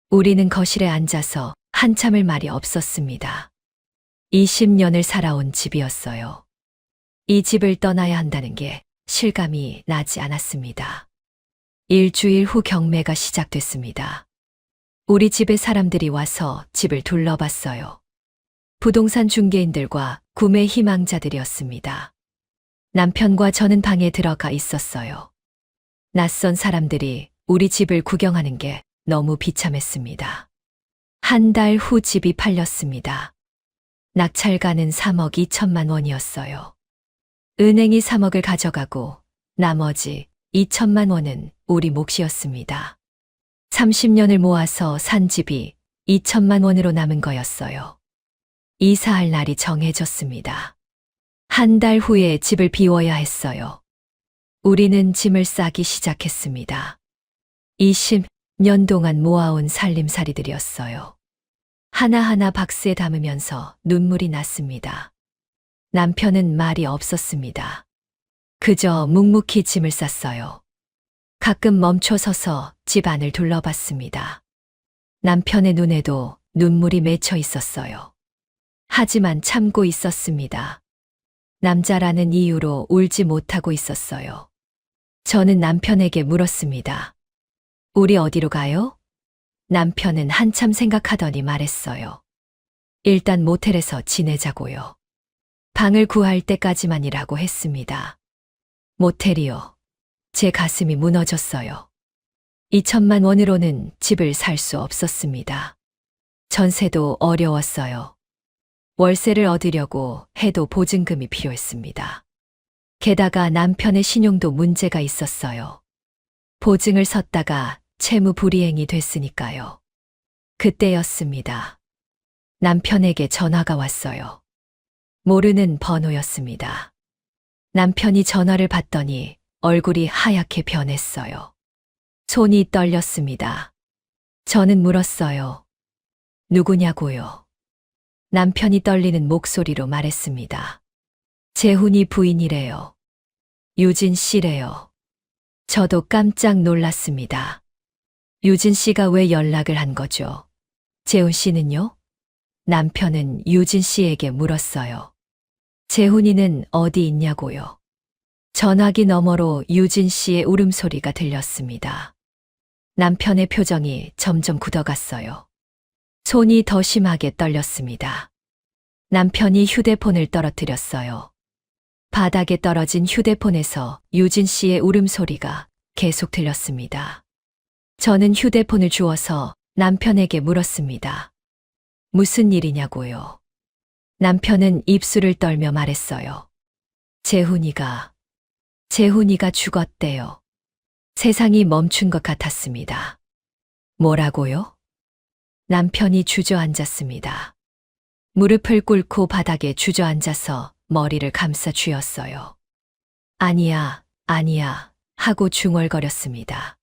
우리는 거실에 앉아서 한참을 말이 없었습니다. 20년을 살아온 집이었어요. 이 집을 떠나야 한다는 게 실감이 나지 않았습니다. 일주일 후 경매가 시작됐습니다. 우리 집에 사람들이 와서 집을 둘러봤어요. 부동산 중개인들과 구매 희망자들이었습니다. 남편과 저는 방에 들어가 있었어요. 낯선 사람들이 우리 집을 구경하는 게 너무 비참했습니다. 한 달 후 집이 팔렸습니다. 낙찰가는 3억 2천만 원이었어요. 은행이 3억을 가져가고 나머지 2천만 원은 우리 몫이었습니다. 30년을 모아서 산 집이 2천만 원으로 남은 거였어요. 이사할 날이 정해졌습니다. 한 달 후에 집을 비워야 했어요. 우리는 짐을 싸기 시작했습니다. 20년 동안 모아온 살림살이들이었어요. 하나하나 박스에 담으면서 눈물이 났습니다. 남편은 말이 없었습니다. 그저 묵묵히 짐을 쌌어요. 가끔 멈춰 서서 집 안을 둘러봤습니다. 남편의 눈에도 눈물이 맺혀 있었어요. 하지만 참고 있었습니다. 남자라는 이유로 울지 못하고 있었어요. 저는 남편에게 물었습니다. 우리 어디로 가요? 남편은 한참 생각하더니 말했어요. 일단 모텔에서 지내자고요. 방을 구할 때까지만이라고 했습니다. 모텔이요. 제 가슴이 무너졌어요. 2천만 원으로는 집을 살 수 없었습니다. 전세도 어려웠어요. 월세를 얻으려고 해도 보증금이 필요했습니다. 게다가 남편의 신용도 문제가 있었어요. 보증을 섰다가 채무 불이행이 됐으니까요. 그때였습니다. 남편에게 전화가 왔어요. 모르는 번호였습니다. 남편이 전화를 받더니 얼굴이 하얗게 변했어요. 손이 떨렸습니다. 저는 물었어요. 누구냐고요? 남편이 떨리는 목소리로 말했습니다. 재훈이 부인이래요. 유진 씨래요. 저도 깜짝 놀랐습니다. 유진 씨가 왜 연락을 한 거죠? 재훈 씨는요? 남편은 유진 씨에게 물었어요. 재훈이는 어디 있냐고요? 전화기 너머로 유진 씨의 울음소리가 들렸습니다. 남편의 표정이 점점 굳어갔어요. 손이 더 심하게 떨렸습니다. 남편이 휴대폰을 떨어뜨렸어요. 바닥에 떨어진 휴대폰에서 유진 씨의 울음소리가 계속 들렸습니다. 저는 휴대폰을 주워서 남편에게 물었습니다. 무슨 일이냐고요? 남편은 입술을 떨며 말했어요. 재훈이가 죽었대요. 세상이 멈춘 것 같았습니다. 뭐라고요? 남편이 주저앉았습니다. 무릎을 꿇고 바닥에 주저앉아서 머리를 감싸 쥐었어요. 아니야, 아니야 하고 중얼거렸습니다.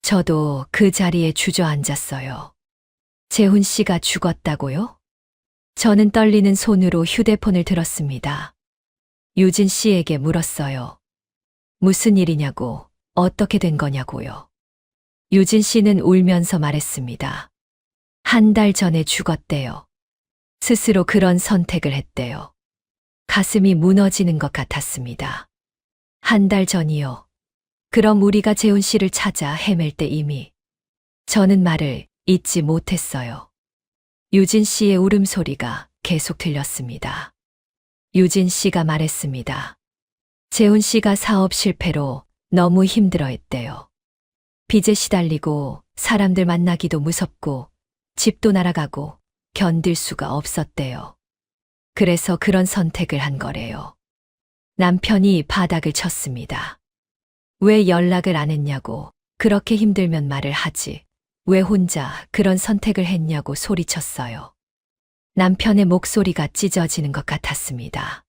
저도 그 자리에 주저앉았어요. 재훈 씨가 죽었다고요? 저는 떨리는 손으로 휴대폰을 들었습니다. 유진 씨에게 물었어요. 무슨 일이냐고, 어떻게 된 거냐고요. 유진 씨는 울면서 말했습니다. 한 달 전에 죽었대요. 스스로 그런 선택을 했대요. 가슴이 무너지는 것 같았습니다. 한 달 전이요. 그럼 우리가 재훈 씨를 찾아 헤맬 때 이미. 저는 말을 잇지 못했어요. 유진 씨의 울음소리가 계속 들렸습니다. 유진 씨가 말했습니다. 재훈 씨가 사업 실패로 너무 힘들어 했대요. 빚에 시달리고 사람들 만나기도 무섭고 집도 날아가고 견딜 수가 없었대요. 그래서 그런 선택을 한 거래요. 남편이 바닥을 쳤습니다. 왜 연락을 안 했냐고, 그렇게 힘들면 말을 하지. 왜 혼자 그런 선택을 했냐고 소리쳤어요. 남편의 목소리가 찢어지는 것 같았습니다.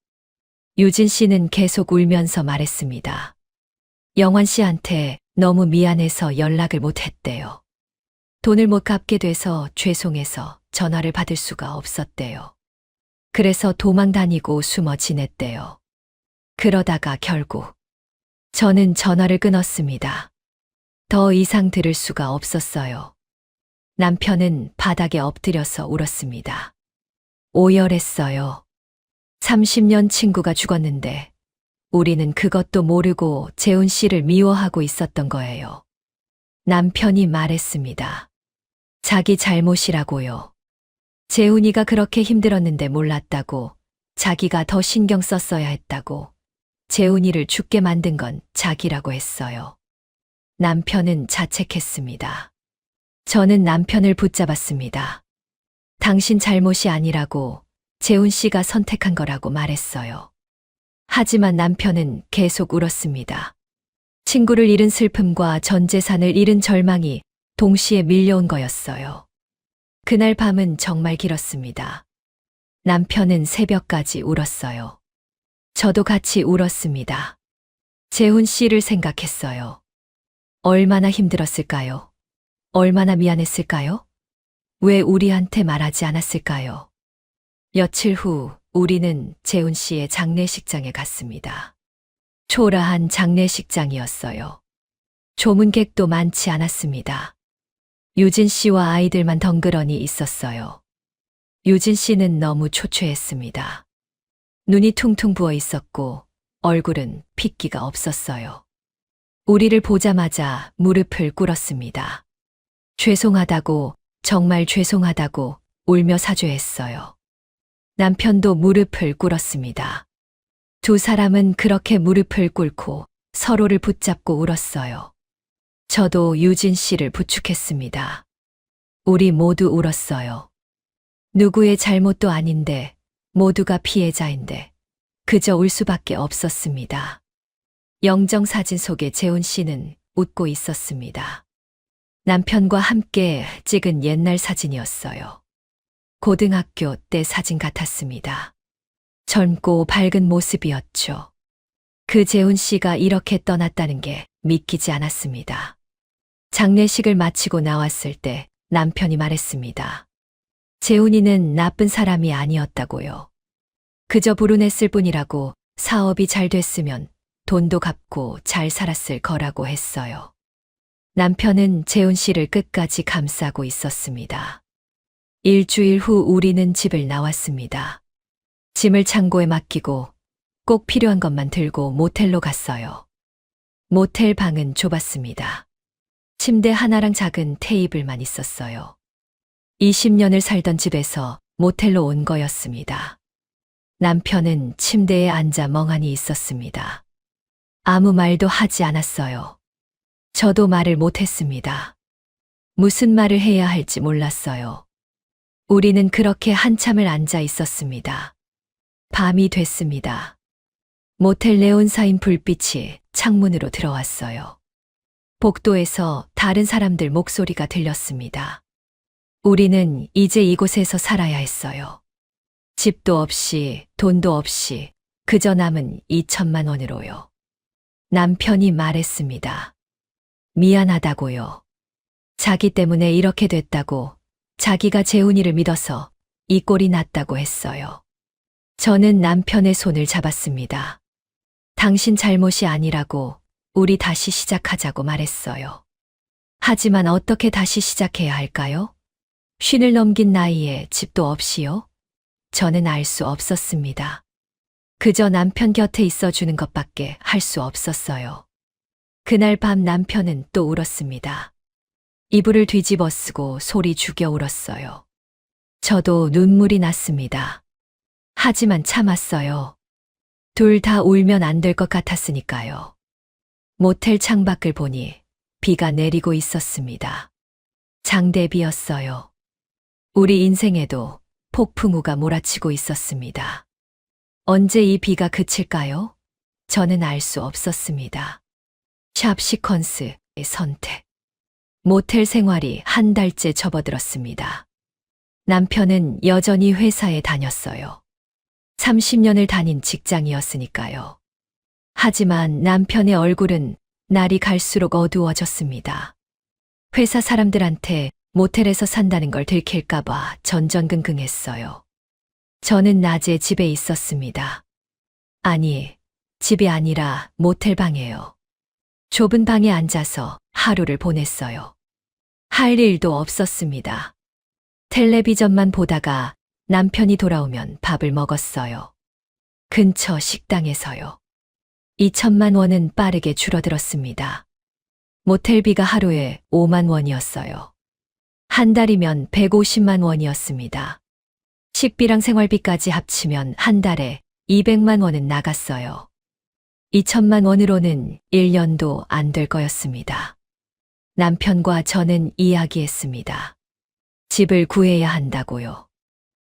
유진 씨는 계속 울면서 말했습니다. 영환 씨한테 너무 미안해서 연락을 못 했대요. 돈을 못 갚게 돼서 죄송해서 전화를 받을 수가 없었대요. 그래서 도망 다니고 숨어 지냈대요. 그러다가 결국 저는 전화를 끊었습니다. 더 이상 들을 수가 없었어요. 남편은 바닥에 엎드려서 울었습니다. 오열했어요. 30년 친구가 죽었는데 우리는 그것도 모르고 재훈 씨를 미워하고 있었던 거예요. 남편이 말했습니다. 자기 잘못이라고요. 재훈이가 그렇게 힘들었는데 몰랐다고, 자기가 더 신경 썼어야 했다고, 재훈이를 죽게 만든 건 자기라고 했어요. 남편은 자책했습니다. 저는 남편을 붙잡았습니다. 당신 잘못이 아니라고, 재훈 씨가 선택한 거라고 말했어요. 하지만 남편은 계속 울었습니다. 친구를 잃은 슬픔과 전 재산을 잃은 절망이 동시에 밀려온 거였어요. 그날 밤은 정말 길었습니다. 남편은 새벽까지 울었어요. 저도 같이 울었습니다. 재훈 씨를 생각했어요. 얼마나 힘들었을까요? 얼마나 미안했을까요? 왜 우리한테 말하지 않았을까요? 며칠 후 우리는 재훈 씨의 장례식장에 갔습니다. 초라한 장례식장이었어요. 조문객도 많지 않았습니다. 유진 씨와 아이들만 덩그러니 있었어요. 유진 씨는 너무 초췌했습니다. 눈이 퉁퉁 부어 있었고 얼굴은 핏기가 없었어요. 우리를 보자마자 무릎을 꿇었습니다. 죄송하다고, 정말 죄송하다고 울며 사죄했어요. 남편도 무릎을 꿇었습니다. 두 사람은 그렇게 무릎을 꿇고 서로를 붙잡고 울었어요. 저도 유진 씨를 부축했습니다. 우리 모두 울었어요. 누구의 잘못도 아닌데, 모두가 피해자인데, 그저 울 수밖에 없었습니다. 영정사진 속에 재훈 씨는 웃고 있었습니다. 남편과 함께 찍은 옛날 사진이었어요. 고등학교 때 사진 같았습니다. 젊고 밝은 모습이었죠. 그 재훈 씨가 이렇게 떠났다는 게 믿기지 않았습니다. 장례식을 마치고 나왔을 때 남편이 말했습니다. 재훈이는 나쁜 사람이 아니었다고요. 그저 불운했을 뿐이라고, 사업이 잘 됐으면 돈도 갚고 잘 살았을 거라고 했어요. 남편은 재훈 씨를 끝까지 감싸고 있었습니다. 일주일 후 우리는 집을 나왔습니다. 짐을 창고에 맡기고 꼭 필요한 것만 들고 모텔로 갔어요. 모텔 방은 좁았습니다. 침대 하나랑 작은 테이블만 있었어요. 20년을 살던 집에서 모텔로 온 거였습니다. 남편은 침대에 앉아 멍하니 있었습니다. 아무 말도 하지 않았어요. 저도 말을 못했습니다. 무슨 말을 해야 할지 몰랐어요. 우리는 그렇게 한참을 앉아 있었습니다. 밤이 됐습니다. 모텔 네온사인 불빛이 창문으로 들어왔어요. 복도에서 다른 사람들 목소리가 들렸습니다. 우리는 이제 이곳에서 살아야 했어요. 집도 없이, 돈도 없이, 그저 남은 2천만 원으로요. 남편이 말했습니다. 미안하다고요. 자기 때문에 이렇게 됐다고, 자기가 재훈이를 믿어서 이 꼴이 났다고 했어요. 저는 남편의 손을 잡았습니다. 당신 잘못이 아니라고 우리 다시 시작하자고 말했어요. 하지만 어떻게 다시 시작해야 할까요? 쉰을 넘긴 나이에 집도 없이요? 저는 알 수 없었습니다. 그저 남편 곁에 있어주는 것밖에 할 수 없었어요. 그날 밤 남편은 또 울었습니다. 이불을 뒤집어 쓰고 소리 죽여 울었어요. 저도 눈물이 났습니다. 하지만 참았어요. 둘 다 울면 안 될 것 같았으니까요. 모텔 창밖을 보니 비가 내리고 있었습니다. 장대비였어요. 우리 인생에도 폭풍우가 몰아치고 있었습니다. 언제 이 비가 그칠까요? 저는 알 수 없었습니다. 샵 시퀀스의 선택. 모텔 생활이 한 달째 접어들었습니다. 남편은 여전히 회사에 다녔어요. 30년을 다닌 직장이었으니까요. 하지만 남편의 얼굴은 날이 갈수록 어두워졌습니다. 회사 사람들한테 모텔에서 산다는 걸 들킬까봐 전전긍긍했어요. 저는 낮에 집에 있었습니다. 아니, 집이 아니라 모텔방이에요. 좁은 방에 앉아서 하루를 보냈어요. 할 일도 없었습니다. 텔레비전만 보다가 남편이 돌아오면 밥을 먹었어요. 근처 식당에서요. 2천만 원은 빠르게 줄어들었습니다. 모텔비가 하루에 5만 원이었어요. 한 달이면 150만 원이었습니다. 식비랑 생활비까지 합치면 한 달에 200만 원은 나갔어요. 2천만 원으로는 1년도 안 될 거였습니다. 남편과 저는 이야기했습니다. 집을 구해야 한다고요.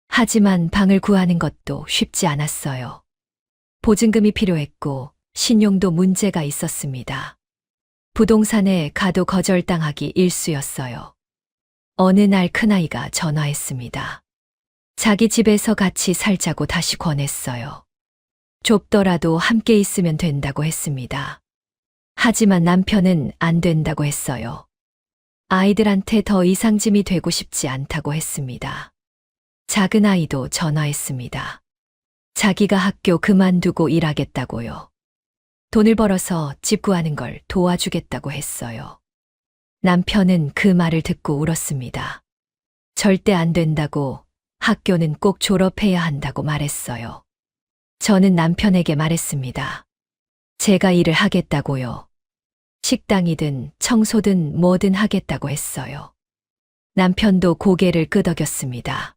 하지만 방을 구하는 것도 쉽지 않았어요. 보증금이 필요했고 신용도 문제가 있었습니다. 부동산에 가도 거절당하기 일쑤였어요. 어느 날 큰아이가 전화했습니다. 자기 집에서 같이 살자고 다시 권했어요. 좁더라도 함께 있으면 된다고 했습니다. 하지만 남편은 안 된다고 했어요. 아이들한테 더 이상 짐이 되고 싶지 않다고 했습니다. 작은 아이도 전화했습니다. 자기가 학교 그만두고 일하겠다고요. 돈을 벌어서 집 구하는 걸 도와주겠다고 했어요. 남편은 그 말을 듣고 울었습니다. 절대 안 된다고, 학교는 꼭 졸업해야 한다고 말했어요. 저는 남편에게 말했습니다. 제가 일을 하겠다고요. 식당이든 청소든 뭐든 하겠다고 했어요. 남편도 고개를 끄덕였습니다.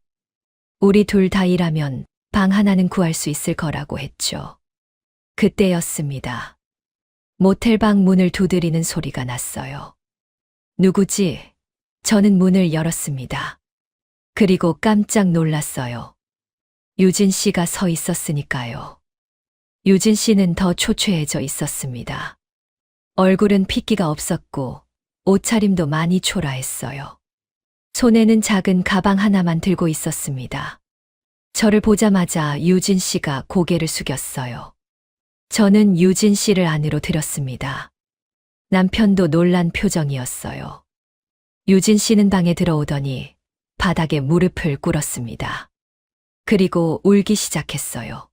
우리 둘 다 일하면 방 하나는 구할 수 있을 거라고 했죠. 그때였습니다. 모텔방 문을 두드리는 소리가 났어요. 누구지? 저는 문을 열었습니다. 그리고 깜짝 놀랐어요. 유진 씨가 서 있었으니까요. 유진 씨는 더 초췌해져 있었습니다. 얼굴은 핏기가 없었고 옷차림도 많이 초라했어요. 손에는 작은 가방 하나만 들고 있었습니다. 저를 보자마자 유진 씨가 고개를 숙였어요. 저는 유진 씨를 안으로 들였습니다. 남편도 놀란 표정이었어요. 유진 씨는 방에 들어오더니 바닥에 무릎을 꿇었습니다. 그리고 울기 시작했어요.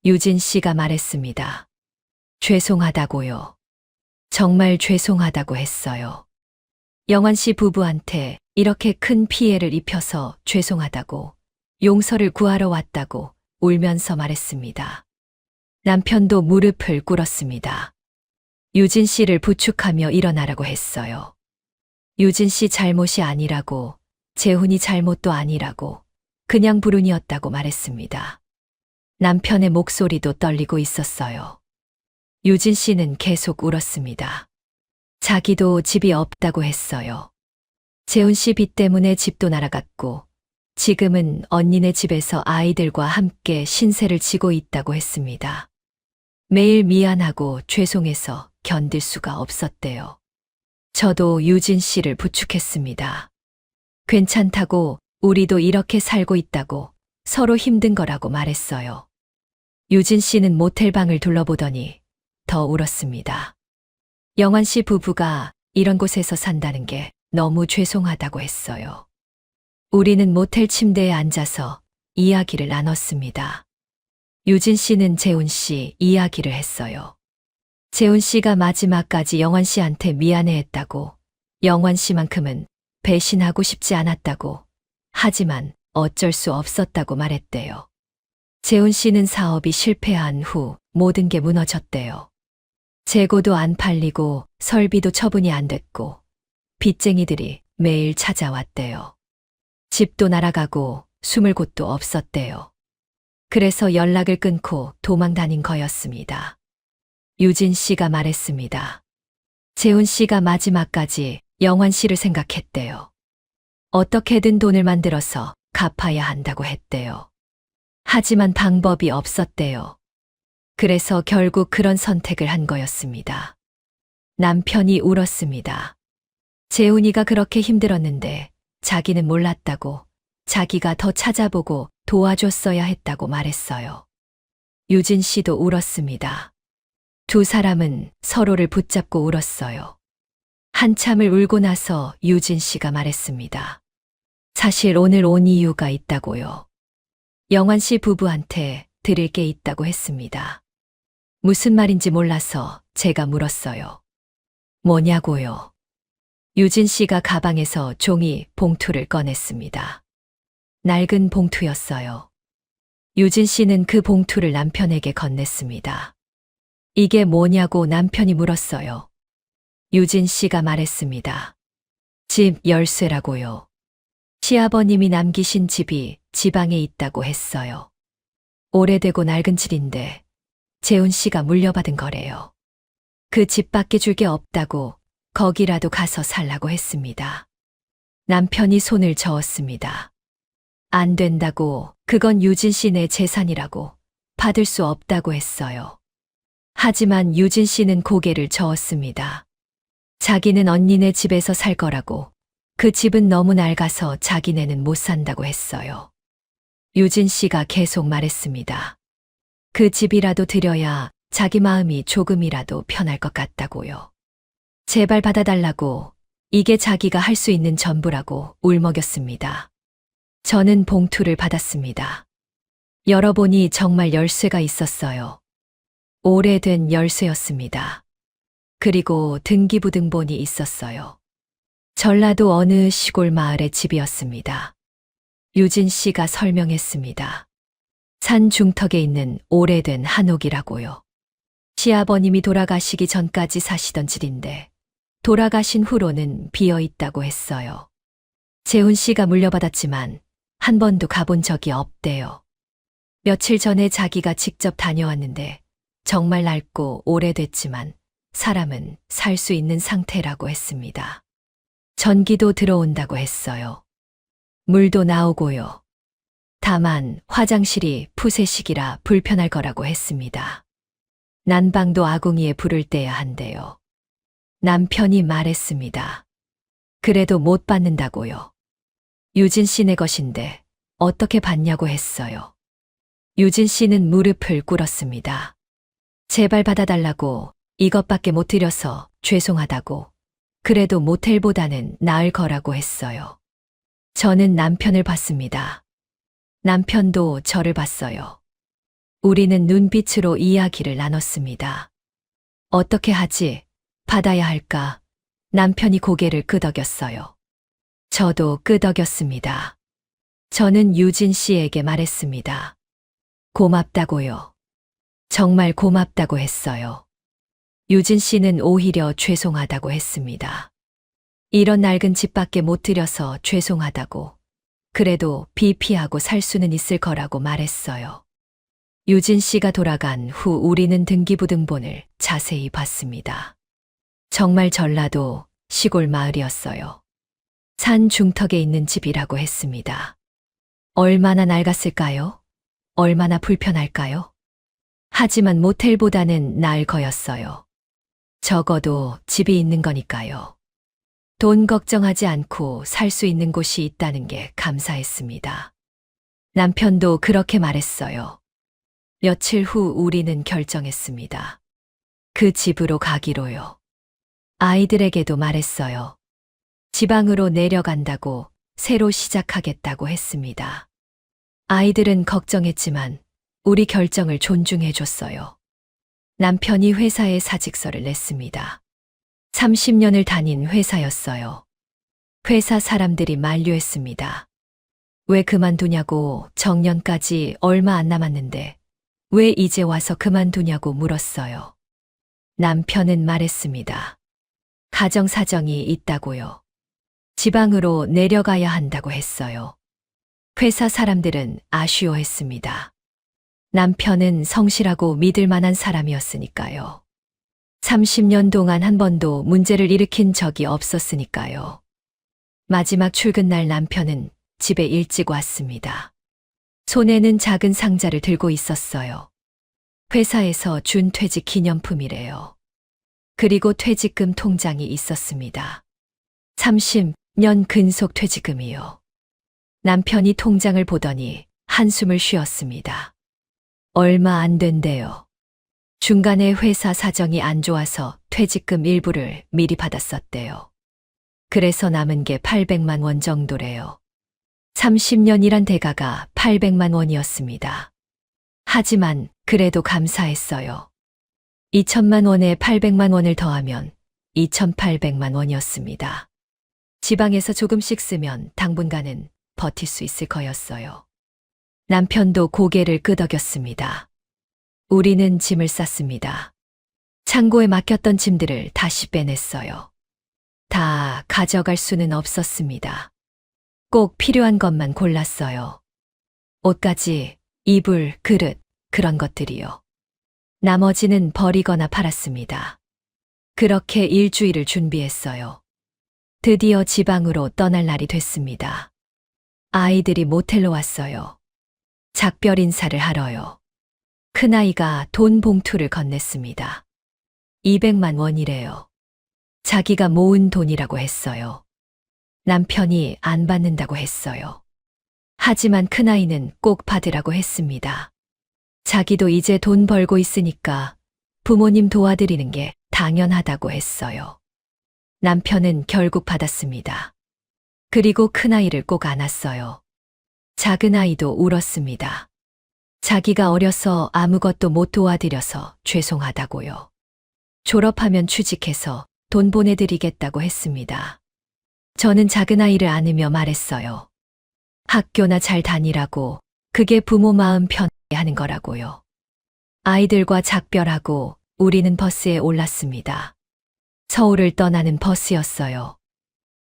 유진 씨가 말했습니다. 죄송하다고요. 정말 죄송하다고 했어요. 영환 씨 부부한테 이렇게 큰 피해를 입혀서 죄송하다고, 용서를 구하러 왔다고 울면서 말했습니다. 남편도 무릎을 꿇었습니다. 유진 씨를 부축하며 일어나라고 했어요. 유진 씨 잘못이 아니라고, 재훈이 잘못도 아니라고, 그냥 불운이었다고 말했습니다. 남편의 목소리도 떨리고 있었어요. 유진 씨는 계속 울었습니다. 자기도 집이 없다고 했어요. 재훈 씨 빚 때문에 집도 날아갔고, 지금은 언니네 집에서 아이들과 함께 신세를 지고 있다고 했습니다. 매일 미안하고 죄송해서 견딜 수가 없었대요. 저도 유진 씨를 부축했습니다. 괜찮다고, 우리도 이렇게 살고 있다고, 서로 힘든 거라고 말했어요. 유진 씨는 모텔방을 둘러보더니 더 울었습니다. 영환 씨 부부가 이런 곳에서 산다는 게 너무 죄송하다고 했어요. 우리는 모텔 침대에 앉아서 이야기를 나눴습니다. 유진 씨는 재훈 씨 이야기를 했어요. 재훈 씨가 마지막까지 영환 씨한테 미안해했다고, 영환 씨만큼은 배신하고 싶지 않았다고, 하지만 어쩔 수 없었다고 말했대요. 재훈 씨는 사업이 실패한 후 모든 게 무너졌대요. 재고도 안 팔리고 설비도 처분이 안 됐고 빚쟁이들이 매일 찾아왔대요. 집도 날아가고 숨을 곳도 없었대요. 그래서 연락을 끊고 도망 다닌 거였습니다. 유진 씨가 말했습니다. 재훈 씨가 마지막까지 영환 씨를 생각했대요. 어떻게든 돈을 만들어서 갚아야 한다고 했대요. 하지만 방법이 없었대요. 그래서 결국 그런 선택을 한 거였습니다. 남편이 울었습니다. 재훈이가 그렇게 힘들었는데 자기는 몰랐다고, 자기가 더 찾아보고 도와줬어야 했다고 말했어요. 유진 씨도 울었습니다. 두 사람은 서로를 붙잡고 울었어요. 한참을 울고 나서 유진 씨가 말했습니다. 사실 오늘 온 이유가 있다고요. 영환 씨 부부한테 드릴 게 있다고 했습니다. 무슨 말인지 몰라서 제가 물었어요. 뭐냐고요? 유진 씨가 가방에서 종이 봉투를 꺼냈습니다. 낡은 봉투였어요. 유진 씨는 그 봉투를 남편에게 건넸습니다. 이게 뭐냐고 남편이 물었어요. 유진 씨가 말했습니다. 집 열쇠라고요. 시아버님이 남기신 집이 지방에 있다고 했어요. 오래되고 낡은 집인데 재훈 씨가 물려받은 거래요. 그 집밖에 줄 게 없다고 거기라도 가서 살라고 했습니다. 남편이 손을 저었습니다. 안 된다고, 그건 유진 씨네 재산이라고, 받을 수 없다고 했어요. 하지만 유진 씨는 고개를 저었습니다. 자기는 언니네 집에서 살 거라고, 그 집은 너무 낡아서 자기네는 못 산다고 했어요. 유진 씨가 계속 말했습니다. 그 집이라도 드려야 자기 마음이 조금이라도 편할 것 같다고요. 제발 받아달라고, 이게 자기가 할 수 있는 전부라고 울먹였습니다. 저는 봉투를 받았습니다. 열어보니 정말 열쇠가 있었어요. 오래된 열쇠였습니다. 그리고 등기부등본이 있었어요. 전라도 어느 시골 마을의 집이었습니다. 유진 씨가 설명했습니다. 산 중턱에 있는 오래된 한옥이라고요. 시아버님이 돌아가시기 전까지 사시던 집인데 돌아가신 후로는 비어 있다고 했어요. 재훈 씨가 물려받았지만 한 번도 가본 적이 없대요. 며칠 전에 자기가 직접 다녀왔는데 정말 낡고 오래됐지만 사람은 살 수 있는 상태라고 했습니다. 전기도 들어온다고 했어요. 물도 나오고요. 다만 화장실이 푸세식이라 불편할 거라고 했습니다. 난방도 아궁이에 불을 떼야 한대요. 남편이 말했습니다. 그래도 못 받는다고요. 유진 씨네 것인데 어떻게 받냐고 했어요. 유진 씨는 무릎을 꿇었습니다. 제발 받아달라고, 이것밖에 못 드려서 죄송하다고, 그래도 모텔보다는 나을 거라고 했어요. 저는 남편을 봤습니다. 남편도 저를 봤어요. 우리는 눈빛으로 이야기를 나눴습니다. 어떻게 하지? 받아야 할까? 남편이 고개를 끄덕였어요. 저도 끄덕였습니다. 저는 유진 씨에게 말했습니다. 고맙다고요. 정말 고맙다고 했어요. 유진 씨는 오히려 죄송하다고 했습니다. 이런 낡은 집밖에 못 들여서 죄송하다고, 그래도 비 피하고 살 수는 있을 거라고 말했어요. 유진 씨가 돌아간 후 우리는 등기부등본을 자세히 봤습니다. 정말 전라도 시골 마을이었어요. 산 중턱에 있는 집이라고 했습니다. 얼마나 낡았을까요? 얼마나 불편할까요? 하지만 모텔보다는 나을 거였어요. 적어도 집이 있는 거니까요. 돈 걱정하지 않고 살 수 있는 곳이 있다는 게 감사했습니다. 남편도 그렇게 말했어요. 며칠 후 우리는 결정했습니다. 그 집으로 가기로요. 아이들에게도 말했어요. 지방으로 내려간다고, 새로 시작하겠다고 했습니다. 아이들은 걱정했지만 우리 결정을 존중해줬어요. 남편이 회사에 사직서를 냈습니다. 30년을 다닌 회사였어요. 회사 사람들이 만류했습니다. 왜 그만두냐고, 정년까지 얼마 안 남았는데 왜 이제 와서 그만두냐고 물었어요. 남편은 말했습니다. 가정 사정이 있다고요. 지방으로 내려가야 한다고 했어요. 회사 사람들은 아쉬워했습니다. 남편은 성실하고 믿을 만한 사람이었으니까요. 30년 동안 한 번도 문제를 일으킨 적이 없었으니까요. 마지막 출근 날 남편은 집에 일찍 왔습니다. 손에는 작은 상자를 들고 있었어요. 회사에서 준 퇴직 기념품이래요. 그리고 퇴직금 통장이 있었습니다. 30년 근속 퇴직금이요. 남편이 통장을 보더니 한숨을 쉬었습니다. 얼마 안 된대요. 중간에 회사 사정이 안 좋아서 퇴직금 일부를 미리 받았었대요. 그래서 남은 게 800만 원 정도래요. 30년 일한 대가가 800만 원이었습니다. 하지만 그래도 감사했어요. 2천만 원에 800만 원을 더하면 2,800만 원이었습니다. 지방에서 조금씩 쓰면 당분간은 버틸 수 있을 거였어요. 남편도 고개를 끄덕였습니다. 우리는 짐을 쌌습니다. 창고에 맡겼던 짐들을 다시 빼냈어요. 다 가져갈 수는 없었습니다. 꼭 필요한 것만 골랐어요. 옷가지, 이불, 그릇, 그런 것들이요. 나머지는 버리거나 팔았습니다. 그렇게 일주일을 준비했어요. 드디어 지방으로 떠날 날이 됐습니다. 아이들이 모텔로 왔어요. 작별 인사를 하러요. 큰아이가 돈 봉투를 건넸습니다. 200만 원이래요. 자기가 모은 돈이라고 했어요. 남편이 안 받는다고 했어요. 하지만 큰아이는 꼭 받으라고 했습니다. 자기도 이제 돈 벌고 있으니까 부모님 도와드리는 게 당연하다고 했어요. 남편은 결국 받았습니다. 그리고 큰아이를 꼭 안았어요. 작은 아이도 울었습니다. 자기가 어려서 아무것도 못 도와드려서 죄송하다고요. 졸업하면 취직해서 돈 보내드리겠다고 했습니다. 저는 작은 아이를 안으며 말했어요. 학교나 잘 다니라고, 그게 부모 마음 편하게 하는 거라고요. 아이들과 작별하고 우리는 버스에 올랐습니다. 서울을 떠나는 버스였어요.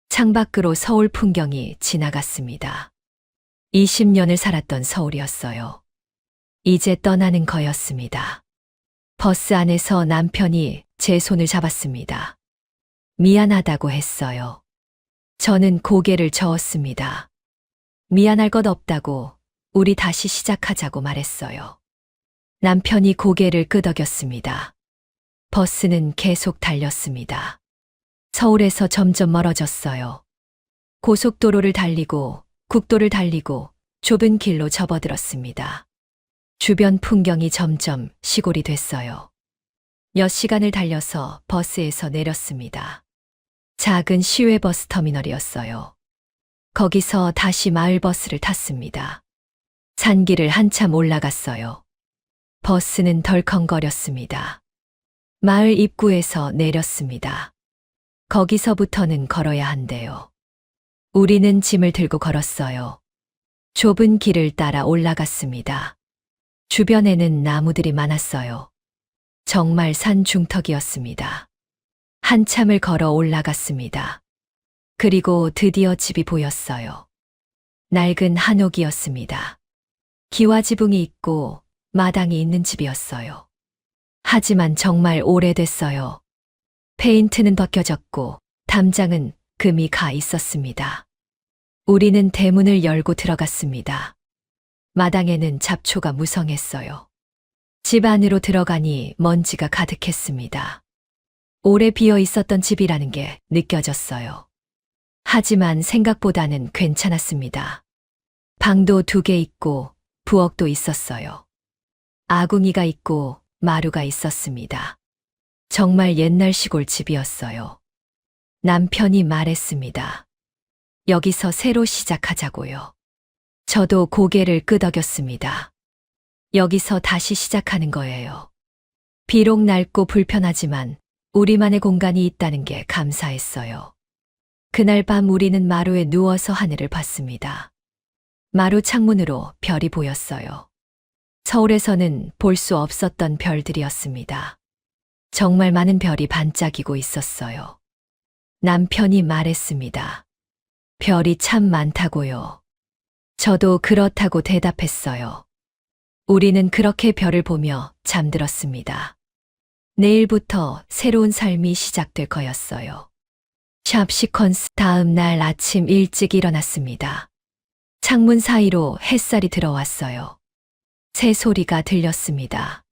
창밖으로 서울 풍경이 지나갔습니다. 20년을 살았던 서울이었어요. 이제 떠나는 거였습니다. 버스 안에서 남편이 제 손을 잡았습니다. 미안하다고 했어요. 저는 고개를 저었습니다. 미안할 것 없다고, 우리 다시 시작하자고 말했어요. 남편이 고개를 끄덕였습니다. 버스는 계속 달렸습니다. 서울에서 점점 멀어졌어요. 고속도로를 달리고 국도를 달리고 좁은 길로 접어들었습니다. 주변 풍경이 점점 시골이 됐어요. 몇 시간을 달려서 버스에서 내렸습니다. 작은 시외버스 터미널이었어요. 거기서 다시 마을버스를 탔습니다. 산길을 한참 올라갔어요. 버스는 덜컹거렸습니다. 마을 입구에서 내렸습니다. 거기서부터는 걸어야 한대요. 우리는 짐을 들고 걸었어요. 좁은 길을 따라 올라갔습니다. 주변에는 나무들이 많았어요. 정말 산 중턱이었습니다. 한참을 걸어 올라갔습니다. 그리고 드디어 집이 보였어요. 낡은 한옥이었습니다. 기와지붕이 있고 마당이 있는 집이었어요. 하지만 정말 오래됐어요. 페인트는 벗겨졌고 담장은 금이 가 있었습니다. 우리는 대문을 열고 들어갔습니다. 마당에는 잡초가 무성했어요. 집 안으로 들어가니 먼지가 가득했습니다. 오래 비어 있었던 집이라는 게 느껴졌어요. 하지만 생각보다는 괜찮았습니다. 방도 2개 있고 부엌도 있었어요. 아궁이가 있고 마루가 있었습니다. 정말 옛날 시골 집이었어요. 남편이 말했습니다. 여기서 새로 시작하자고요. 저도 고개를 끄덕였습니다. 여기서 다시 시작하는 거예요. 비록 낡고 불편하지만 우리만의 공간이 있다는 게 감사했어요. 그날 밤 우리는 마루에 누워서 하늘을 봤습니다. 마루 창문으로 별이 보였어요. 서울에서는 볼 수 없었던 별들이었습니다. 정말 많은 별이 반짝이고 있었어요. 남편이 말했습니다. 별이 참 많다고요. 저도 그렇다고 대답했어요. 우리는 그렇게 별을 보며 잠들었습니다. 내일부터 새로운 삶이 시작될 거였어요. 샵 시퀀스 다음 날 아침 일찍 일어났습니다. 창문 사이로 햇살이 들어왔어요. 새 소리가 들렸습니다.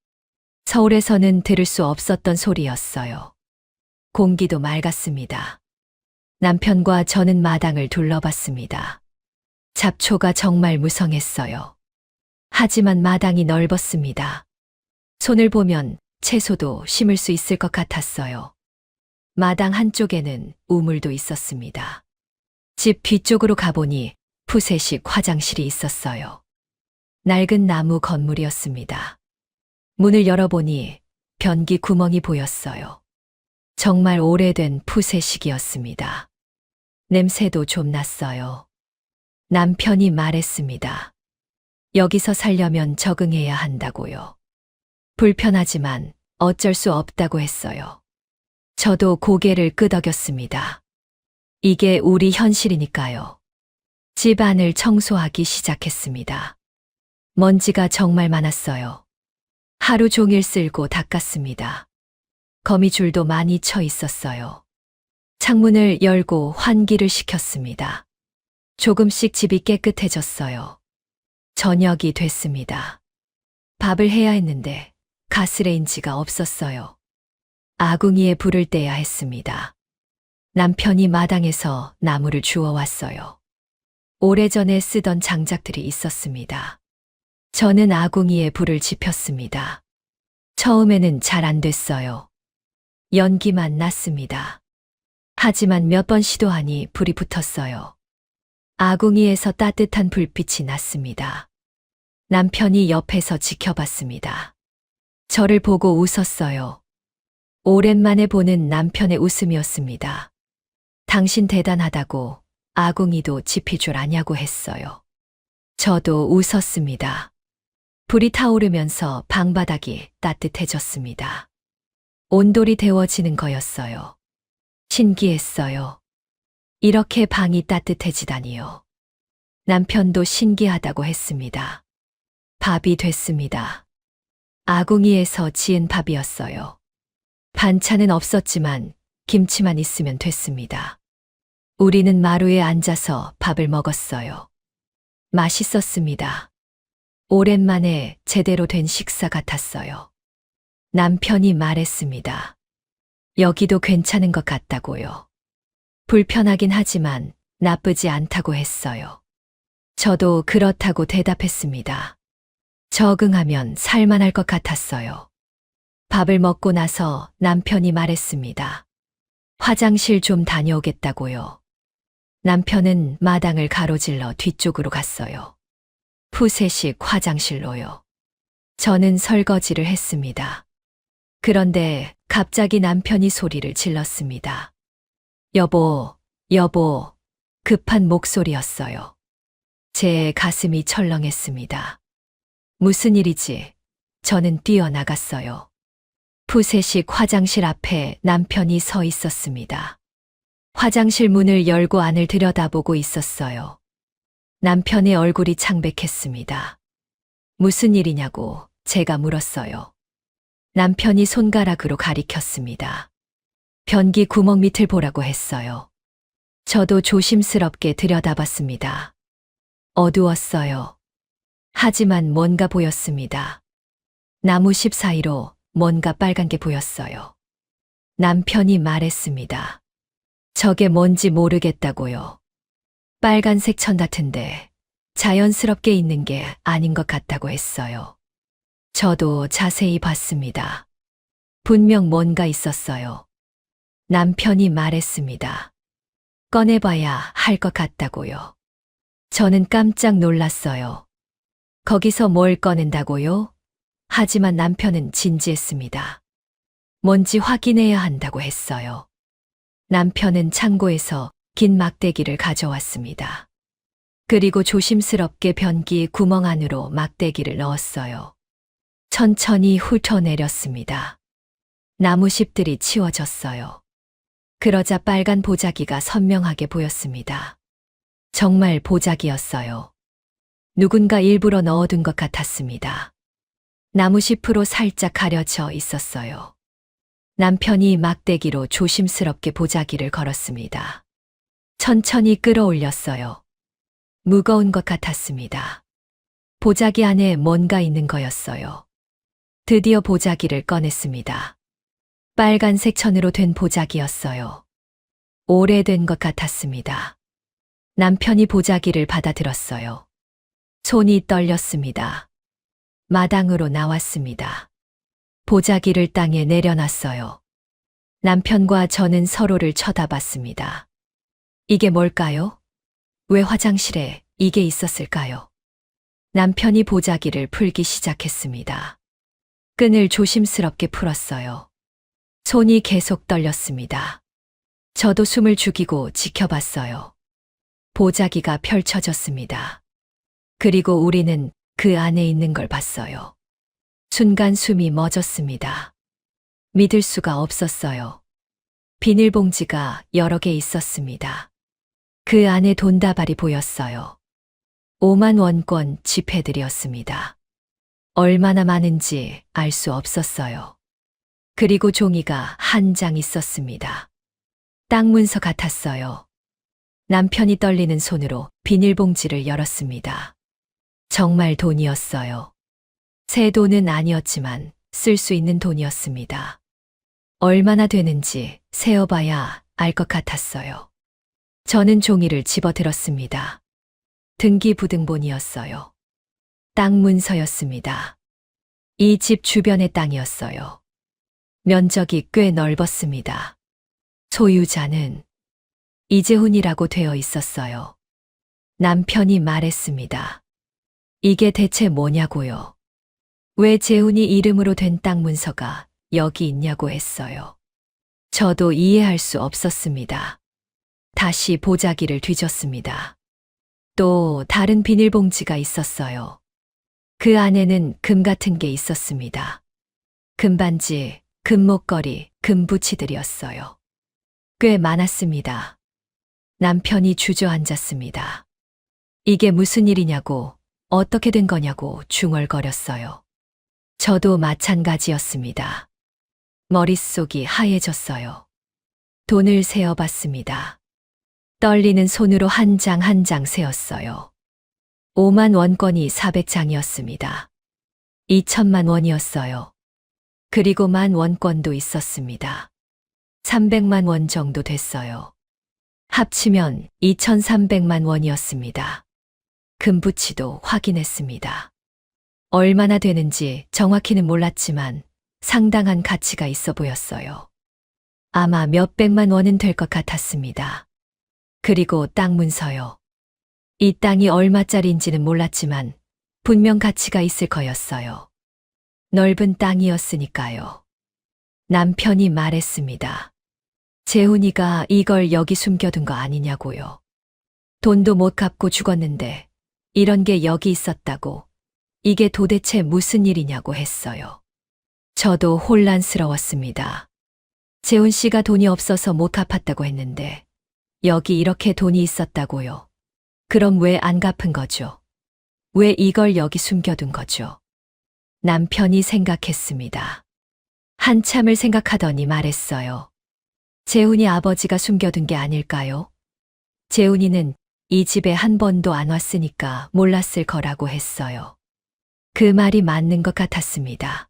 서울에서는 들을 수 없었던 소리였어요. 공기도 맑았습니다. 남편과 저는 마당을 둘러봤습니다. 잡초가 정말 무성했어요. 하지만 마당이 넓었습니다. 손을 보면 채소도 심을 수 있을 것 같았어요. 마당 한쪽에는 우물도 있었습니다. 집 뒤쪽으로 가보니 푸세식 화장실이 있었어요. 낡은 나무 건물이었습니다. 문을 열어보니 변기 구멍이 보였어요. 정말 오래된 푸세식이었습니다. 냄새도 좀 났어요. 남편이 말했습니다. 여기서 살려면 적응해야 한다고요. 불편하지만 어쩔 수 없다고 했어요. 저도 고개를 끄덕였습니다. 이게 우리 현실이니까요. 집 안을 청소하기 시작했습니다. 먼지가 정말 많았어요. 하루 종일 쓸고 닦았습니다. 거미줄도 많이 쳐 있었어요. 창문을 열고 환기를 시켰습니다. 조금씩 집이 깨끗해졌어요. 저녁이 됐습니다. 밥을 해야 했는데 가스레인지가 없었어요. 아궁이에 불을 떼야 했습니다. 남편이 마당에서 나무를 주워왔어요. 오래전에 쓰던 장작들이 있었습니다. 저는 아궁이에 불을 지폈습니다. 처음에는 잘 안 됐어요. 연기만 났습니다. 하지만 몇 번 시도하니 불이 붙었어요. 아궁이에서 따뜻한 불빛이 났습니다. 남편이 옆에서 지켜봤습니다. 저를 보고 웃었어요. 오랜만에 보는 남편의 웃음이었습니다. 당신 대단하다고 아궁이도 지필 줄 아냐고 했어요. 저도 웃었습니다. 불이 타오르면서 방바닥이 따뜻해졌습니다. 온돌이 데워지는 거였어요. 신기했어요. 이렇게 방이 따뜻해지다니요. 남편도 신기하다고 했습니다. 밥이 됐습니다. 아궁이에서 지은 밥이었어요. 반찬은 없었지만 김치만 있으면 됐습니다. 우리는 마루에 앉아서 밥을 먹었어요. 맛있었습니다. 오랜만에 제대로 된 식사 같았어요. 남편이 말했습니다. 여기도 괜찮은 것 같다고요. 불편하긴 하지만 나쁘지 않다고 했어요. 저도 그렇다고 대답했습니다. 적응하면 살만할 것 같았어요. 밥을 먹고 나서 남편이 말했습니다. 화장실 좀 다녀오겠다고요. 남편은 마당을 가로질러 뒤쪽으로 갔어요. 푸세식 화장실로요. 저는 설거지를 했습니다. 그런데 갑자기 남편이 소리를 질렀습니다. 여보, 여보, 급한 목소리였어요. 제 가슴이 철렁했습니다. 무슨 일이지? 저는 뛰어나갔어요. 푸세식 화장실 앞에 남편이 서 있었습니다. 화장실 문을 열고 안을 들여다보고 있었어요. 남편의 얼굴이 창백했습니다. 무슨 일이냐고 제가 물었어요. 남편이 손가락으로 가리켰습니다. 변기 구멍 밑을 보라고 했어요. 저도 조심스럽게 들여다봤습니다. 어두웠어요. 하지만 뭔가 보였습니다. 나무십 사이로 뭔가 빨간 게 보였어요. 남편이 말했습니다. 저게 뭔지 모르겠다고요. 빨간색 천 같은데 자연스럽게 있는 게 아닌 것 같다고 했어요. 저도 자세히 봤습니다. 분명 뭔가 있었어요. 남편이 말했습니다. 꺼내봐야 할 것 같다고요. 저는 깜짝 놀랐어요. 거기서 뭘 꺼낸다고요? 하지만 남편은 진지했습니다. 뭔지 확인해야 한다고 했어요. 남편은 창고에서 긴 막대기를 가져왔습니다. 그리고 조심스럽게 변기 구멍 안으로 막대기를 넣었어요. 천천히 훑어내렸습니다. 나무십들이 치워졌어요. 그러자 빨간 보자기가 선명하게 보였습니다. 정말 보자기였어요. 누군가 일부러 넣어둔 것 같았습니다. 나무잎으로 살짝 가려져 있었어요. 남편이 막대기로 조심스럽게 보자기를 걸었습니다. 천천히 끌어올렸어요. 무거운 것 같았습니다. 보자기 안에 뭔가 있는 거였어요. 드디어 보자기를 꺼냈습니다. 빨간색 천으로 된 보자기였어요. 오래된 것 같았습니다. 남편이 보자기를 받아들었어요. 손이 떨렸습니다. 마당으로 나왔습니다. 보자기를 땅에 내려놨어요. 남편과 저는 서로를 쳐다봤습니다. 이게 뭘까요? 왜 화장실에 이게 있었을까요? 남편이 보자기를 풀기 시작했습니다. 끈을 조심스럽게 풀었어요. 손이 계속 떨렸습니다. 저도 숨을 죽이고 지켜봤어요. 보자기가 펼쳐졌습니다. 그리고 우리는 그 안에 있는 걸 봤어요. 순간 숨이 멎었습니다. 믿을 수가 없었어요. 비닐봉지가 여러 개 있었습니다. 그 안에 돈다발이 보였어요. 5만 원권 지폐들이었습니다. 얼마나 많은지 알 수 없었어요. 그리고 종이가 한 장 있었습니다. 땅 문서 같았어요. 남편이 떨리는 손으로 비닐봉지를 열었습니다. 정말 돈이었어요. 새 돈은 아니었지만 쓸 수 있는 돈이었습니다. 얼마나 되는지 세어봐야 알 것 같았어요. 저는 종이를 집어들었습니다. 등기부등본이었어요. 땅 문서였습니다. 이 집 주변의 땅이었어요. 면적이 꽤 넓었습니다. 소유자는 이재훈이라고 되어 있었어요. 남편이 말했습니다. 이게 대체 뭐냐고요? 왜 재훈이 이름으로 된 땅 문서가 여기 있냐고 했어요. 저도 이해할 수 없었습니다. 다시 보자기를 뒤졌습니다. 또 다른 비닐봉지가 있었어요. 그 안에는 금 같은 게 있었습니다. 금반지, 금목걸이, 금부치들이었어요. 꽤 많았습니다. 남편이 주저앉았습니다. 이게 무슨 일이냐고, 어떻게 된 거냐고 중얼거렸어요. 저도 마찬가지였습니다. 머릿속이 하얘졌어요. 돈을 세어봤습니다. 떨리는 손으로 한 장 한 장 세었어요. 5만 원권이 400장이었습니다. 2천만 원이었어요. 그리고 1만 원권도 있었습니다. 300만 원 정도 됐어요. 합치면 2,300만 원이었습니다. 금부치도 확인했습니다. 얼마나 되는지 정확히는 몰랐지만 상당한 가치가 있어 보였어요. 아마 몇백만 원은 될 것 같았습니다. 그리고 땅 문서요. 이 땅이 얼마짜리인지는 몰랐지만 분명 가치가 있을 거였어요. 넓은 땅이었으니까요. 남편이 말했습니다. 재훈이가 이걸 여기 숨겨둔 거 아니냐고요. 돈도 못 갚고 죽었는데 이런 게 여기 있었다고. 이게 도대체 무슨 일이냐고 했어요. 저도 혼란스러웠습니다. 재훈 씨가 돈이 없어서 못 갚았다고 했는데 여기 이렇게 돈이 있었다고요. 그럼 왜 안 갚은 거죠? 왜 이걸 여기 숨겨둔 거죠? 남편이 생각했습니다. 한참을 생각하더니 말했어요. 재훈이 아버지가 숨겨둔 게 아닐까요? 재훈이는 이 집에 한 번도 안 왔으니까 몰랐을 거라고 했어요. 그 말이 맞는 것 같았습니다.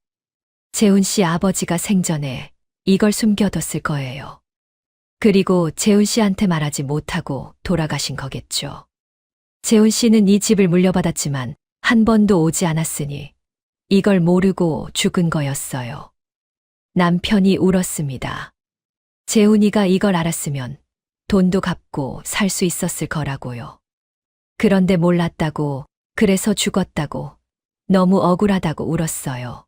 재훈 씨 아버지가 생전에 이걸 숨겨뒀을 거예요. 그리고 재훈 씨한테 말하지 못하고 돌아가신 거겠죠. 재훈 씨는 이 집을 물려받았지만 한 번도 오지 않았으니 이걸 모르고 죽은 거였어요. 남편이 울었습니다. 재훈이가 이걸 알았으면 돈도 갚고 살 수 있었을 거라고요. 그런데 몰랐다고, 그래서 죽었다고, 너무 억울하다고 울었어요.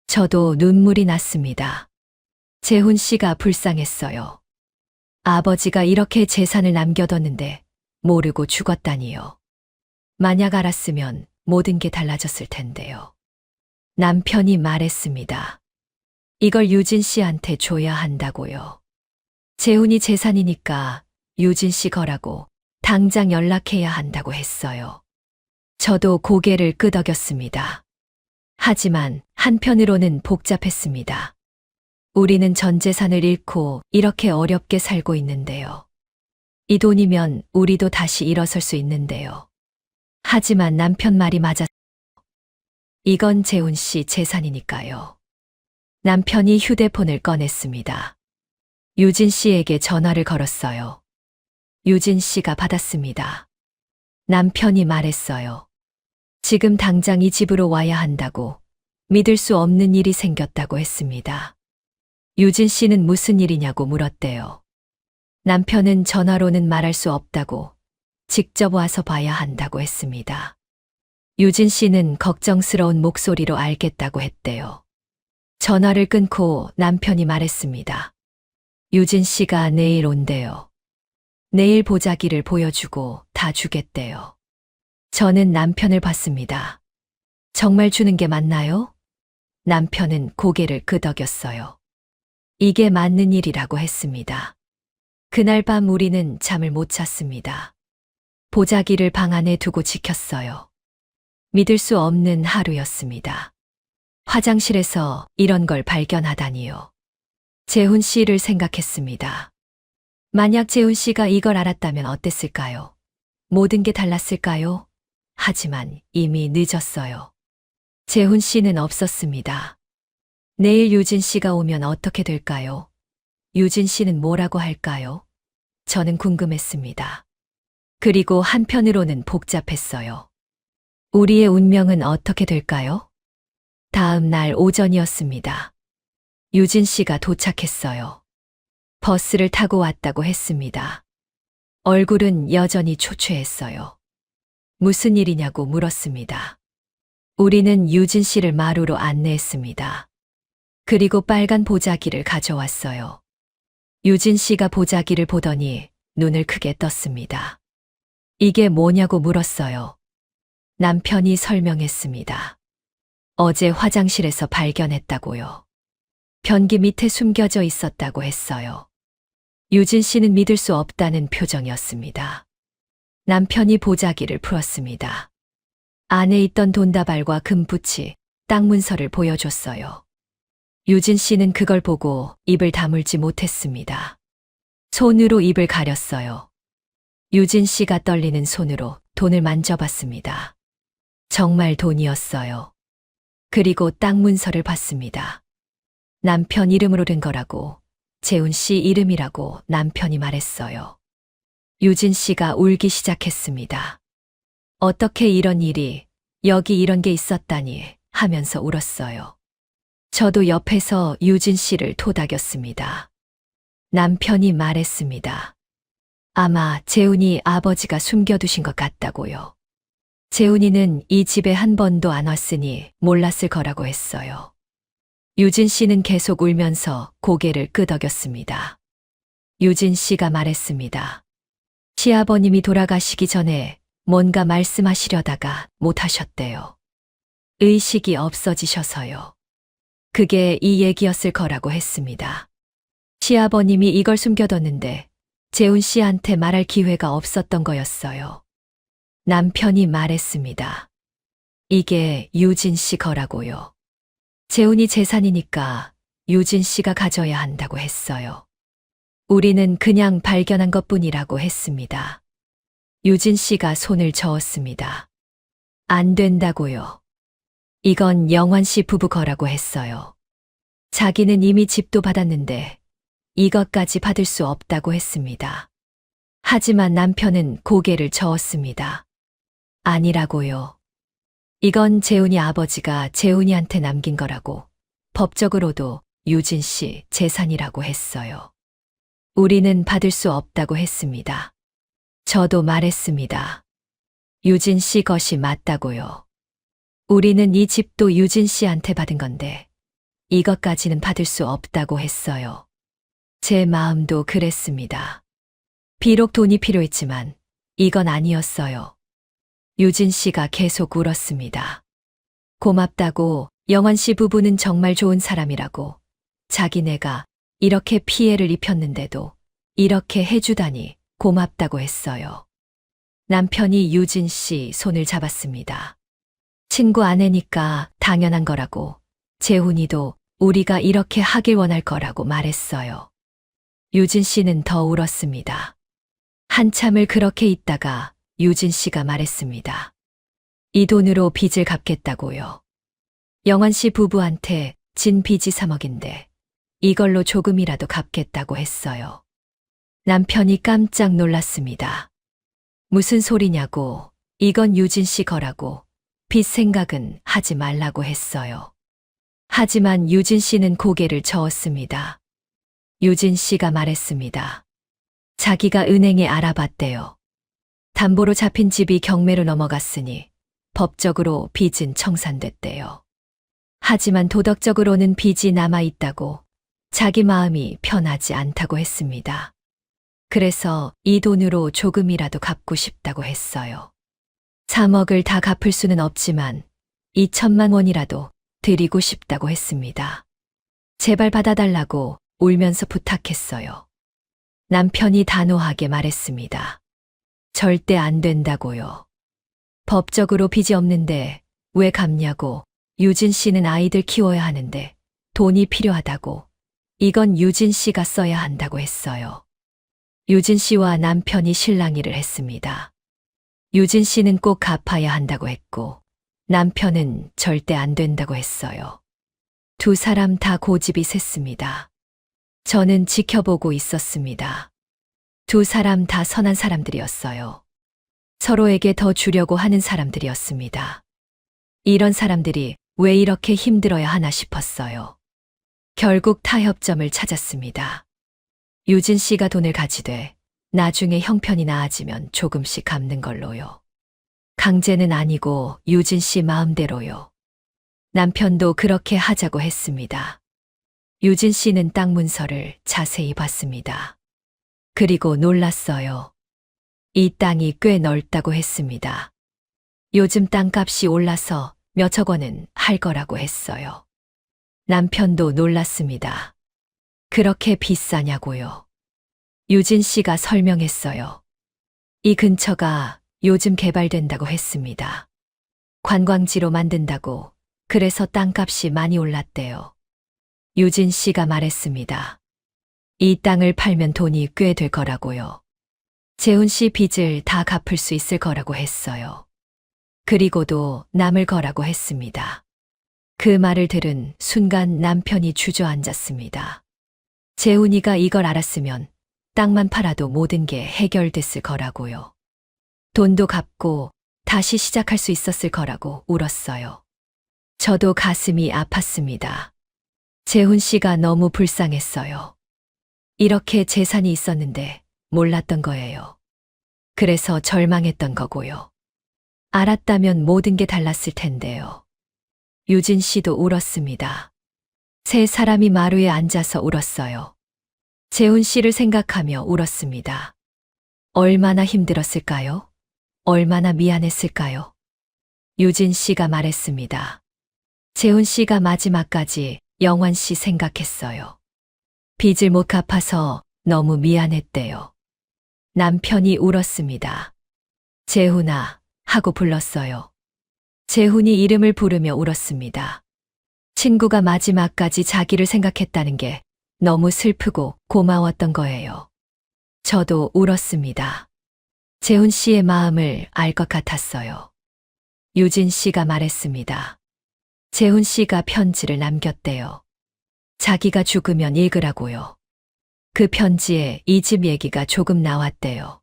저도 눈물이 났습니다. 재훈 씨가 불쌍했어요. 아버지가 이렇게 재산을 남겨뒀는데 모르고 죽었다니요. 만약 알았으면 모든 게 달라졌을 텐데요. 남편이 말했습니다. 이걸 유진 씨한테 줘야 한다고요. 재훈이 재산이니까 유진 씨 거라고 당장 연락해야 한다고 했어요. 저도 고개를 끄덕였습니다. 하지만 한편으로는 복잡했습니다. 우리는 전 재산을 잃고 이렇게 어렵게 살고 있는데요. 이 돈이면 우리도 다시 일어설 수 있는데요. 하지만 남편 말이 맞았어요. 이건 재훈 씨 재산이니까요. 남편이 휴대폰을 꺼냈습니다. 유진 씨에게 전화를 걸었어요. 유진 씨가 받았습니다. 남편이 말했어요. 지금 당장 이 집으로 와야 한다고, 믿을 수 없는 일이 생겼다고 했습니다. 유진 씨는 무슨 일이냐고 물었대요. 남편은 전화로는 말할 수 없다고, 직접 와서 봐야 한다고 했습니다. 유진 씨는 걱정스러운 목소리로 알겠다고 했대요. 전화를 끊고 남편이 말했습니다. 유진 씨가 내일 온대요. 내일 보자기를 보여주고 다 주겠대요. 저는 남편을 봤습니다. 정말 주는 게 맞나요? 남편은 고개를 끄덕였어요. 이게 맞는 일이라고 했습니다. 그날 밤 우리는 잠을 못 잤습니다. 보자기를 방 안에 두고 지켰어요. 믿을 수 없는 하루였습니다. 화장실에서 이런 걸 발견하다니요. 재훈 씨를 생각했습니다. 만약 재훈 씨가 이걸 알았다면 어땠을까요? 모든 게 달랐을까요? 하지만 이미 늦었어요. 재훈 씨는 없었습니다. 내일 유진 씨가 오면 어떻게 될까요? 유진 씨는 뭐라고 할까요? 저는 궁금했습니다. 그리고 한편으로는 복잡했어요. 우리의 운명은 어떻게 될까요? 다음 날 오전이었습니다. 유진 씨가 도착했어요. 버스를 타고 왔다고 했습니다. 얼굴은 여전히 초췌했어요. 무슨 일이냐고 물었습니다. 우리는 유진 씨를 마루로 안내했습니다. 그리고 빨간 보자기를 가져왔어요. 유진 씨가 보자기를 보더니 눈을 크게 떴습니다. 이게 뭐냐고 물었어요. 남편이 설명했습니다. 어제 화장실에서 발견했다고요. 변기 밑에 숨겨져 있었다고 했어요. 유진 씨는 믿을 수 없다는 표정이었습니다. 남편이 보자기를 풀었습니다. 안에 있던 돈다발과 금붙이, 땅 문서를 보여줬어요. 유진 씨는 그걸 보고 입을 다물지 못했습니다. 손으로 입을 가렸어요. 유진 씨가 떨리는 손으로 돈을 만져봤습니다. 정말 돈이었어요. 그리고 땅 문서를 봤습니다. 남편 이름으로 된 거라고, 재훈 씨 이름이라고 남편이 말했어요. 유진 씨가 울기 시작했습니다. 어떻게 이런 일이, 여기 이런 게 있었다니 하면서 울었어요. 저도 옆에서 유진 씨를 토닥였습니다. 남편이 말했습니다. 아마 재훈이 아버지가 숨겨두신 것 같다고요. 재훈이는 이 집에 한 번도 안 왔으니 몰랐을 거라고 했어요. 유진 씨는 계속 울면서 고개를 끄덕였습니다. 유진 씨가 말했습니다. 시아버님이 돌아가시기 전에 뭔가 말씀하시려다가 못하셨대요. 의식이 없어지셔서요. 그게 이 얘기였을 거라고 했습니다. 시아버님이 이걸 숨겨뒀는데 재훈 씨한테 말할 기회가 없었던 거였어요. 남편이 말했습니다. 이게 유진 씨 거라고요. 재훈이 재산이니까 유진 씨가 가져야 한다고 했어요. 우리는 그냥 발견한 것뿐이라고 했습니다. 유진 씨가 손을 저었습니다. 안 된다고요. 이건 영환 씨 부부 거라고 했어요. 자기는 이미 집도 받았는데 이것까지 받을 수 없다고 했습니다. 하지만 남편은 고개를 저었습니다. 아니라고요. 이건 재훈이 아버지가 재훈이한테 남긴 거라고, 법적으로도 유진 씨 재산이라고 했어요. 우리는 받을 수 없다고 했습니다. 저도 말했습니다. 유진 씨 것이 맞다고요. 우리는 이 집도 유진 씨한테 받은 건데 이것까지는 받을 수 없다고 했어요. 제 마음도 그랬습니다. 비록 돈이 필요했지만 이건 아니었어요. 유진 씨가 계속 울었습니다. 고맙다고, 영환 씨 부부는 정말 좋은 사람이라고, 자기네가 이렇게 피해를 입혔는데도 이렇게 해주다니 고맙다고 했어요. 남편이 유진 씨 손을 잡았습니다. 친구 아내니까 당연한 거라고, 재훈이도 우리가 이렇게 하길 원할 거라고 말했어요. 유진 씨는 더 울었습니다. 한참을 그렇게 있다가 유진 씨가 말했습니다. 이 돈으로 빚을 갚겠다고요. 영환 씨 부부한테 진 빚이 3억인데 이걸로 조금이라도 갚겠다고 했어요. 남편이 깜짝 놀랐습니다. 무슨 소리냐고, 이건 유진 씨 거라고, 빚 생각은 하지 말라고 했어요. 하지만 유진 씨는 고개를 저었습니다. 유진 씨가 말했습니다. 자기가 은행에 알아봤대요. 담보로 잡힌 집이 경매로 넘어갔으니 법적으로 빚은 청산됐대요. 하지만 도덕적으로는 빚이 남아있다고, 자기 마음이 편하지 않다고 했습니다. 그래서 이 돈으로 조금이라도 갚고 싶다고 했어요. 3억을 다 갚을 수는 없지만 2천만 원이라도 드리고 싶다고 했습니다. 제발 받아달라고 울면서 부탁했어요. 남편이 단호하게 말했습니다. 절대 안 된다고요. 법적으로 빚이 없는데 왜 갚냐고, 유진 씨는 아이들 키워야 하는데 돈이 필요하다고, 이건 유진 씨가 써야 한다고 했어요. 유진 씨와 남편이 실랑이를 했습니다. 유진 씨는 꼭 갚아야 한다고 했고, 남편은 절대 안 된다고 했어요. 두 사람 다 고집이 셌습니다. 저는 지켜보고 있었습니다. 두 사람 다 선한 사람들이었어요. 서로에게 더 주려고 하는 사람들이었습니다. 이런 사람들이 왜 이렇게 힘들어야 하나 싶었어요. 결국 타협점을 찾았습니다. 유진 씨가 돈을 가지되 나중에 형편이 나아지면 조금씩 갚는 걸로요. 강제는 아니고 유진 씨 마음대로요. 남편도 그렇게 하자고 했습니다. 유진 씨는 땅 문서를 자세히 봤습니다. 그리고 놀랐어요. 이 땅이 꽤 넓다고 했습니다. 요즘 땅값이 올라서 몇억 원은 할 거라고 했어요. 남편도 놀랐습니다. 그렇게 비싸냐고요. 유진 씨가 설명했어요. 이 근처가 요즘 개발된다고 했습니다. 관광지로 만든다고, 그래서 땅값이 많이 올랐대요. 유진 씨가 말했습니다. 이 땅을 팔면 돈이 꽤 될 거라고요. 재훈 씨 빚을 다 갚을 수 있을 거라고 했어요. 그리고도 남을 거라고 했습니다. 그 말을 들은 순간 남편이 주저앉았습니다. 재훈이가 이걸 알았으면 땅만 팔아도 모든 게 해결됐을 거라고요. 돈도 갚고 다시 시작할 수 있었을 거라고 울었어요. 저도 가슴이 아팠습니다. 재훈 씨가 너무 불쌍했어요. 이렇게 재산이 있었는데 몰랐던 거예요. 그래서 절망했던 거고요. 알았다면 모든 게 달랐을 텐데요. 유진 씨도 울었습니다. 세 사람이 마루에 앉아서 울었어요. 재훈 씨를 생각하며 울었습니다. 얼마나 힘들었을까요? 얼마나 미안했을까요? 유진 씨가 말했습니다. 재훈 씨가 마지막까지 영환 씨 생각했어요. 빚을 못 갚아서 너무 미안했대요. 남편이 울었습니다. 재훈아 하고 불렀어요. 재훈이 이름을 부르며 울었습니다. 친구가 마지막까지 자기를 생각했다는 게 너무 슬프고 고마웠던 거예요. 저도 울었습니다. 재훈 씨의 마음을 알 것 같았어요. 유진 씨가 말했습니다. 재훈 씨가 편지를 남겼대요. 자기가 죽으면 읽으라고요. 그 편지에 이 집 얘기가 조금 나왔대요.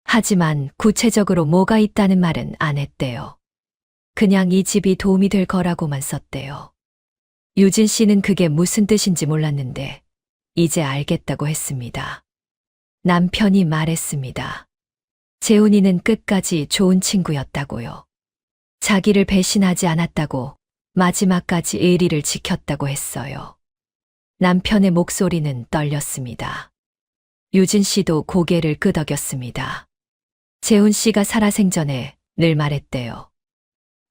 하지만 구체적으로 뭐가 있다는 말은 안 했대요. 그냥 이 집이 도움이 될 거라고만 썼대요. 유진 씨는 그게 무슨 뜻인지 몰랐는데 이제 알겠다고 했습니다. 남편이 말했습니다. 재훈이는 끝까지 좋은 친구였다고요. 자기를 배신하지 않았다고, 마지막까지 의리를 지켰다고 했어요. 남편의 목소리는 떨렸습니다. 유진 씨도 고개를 끄덕였습니다. 재훈 씨가 살아생전에 늘 말했대요.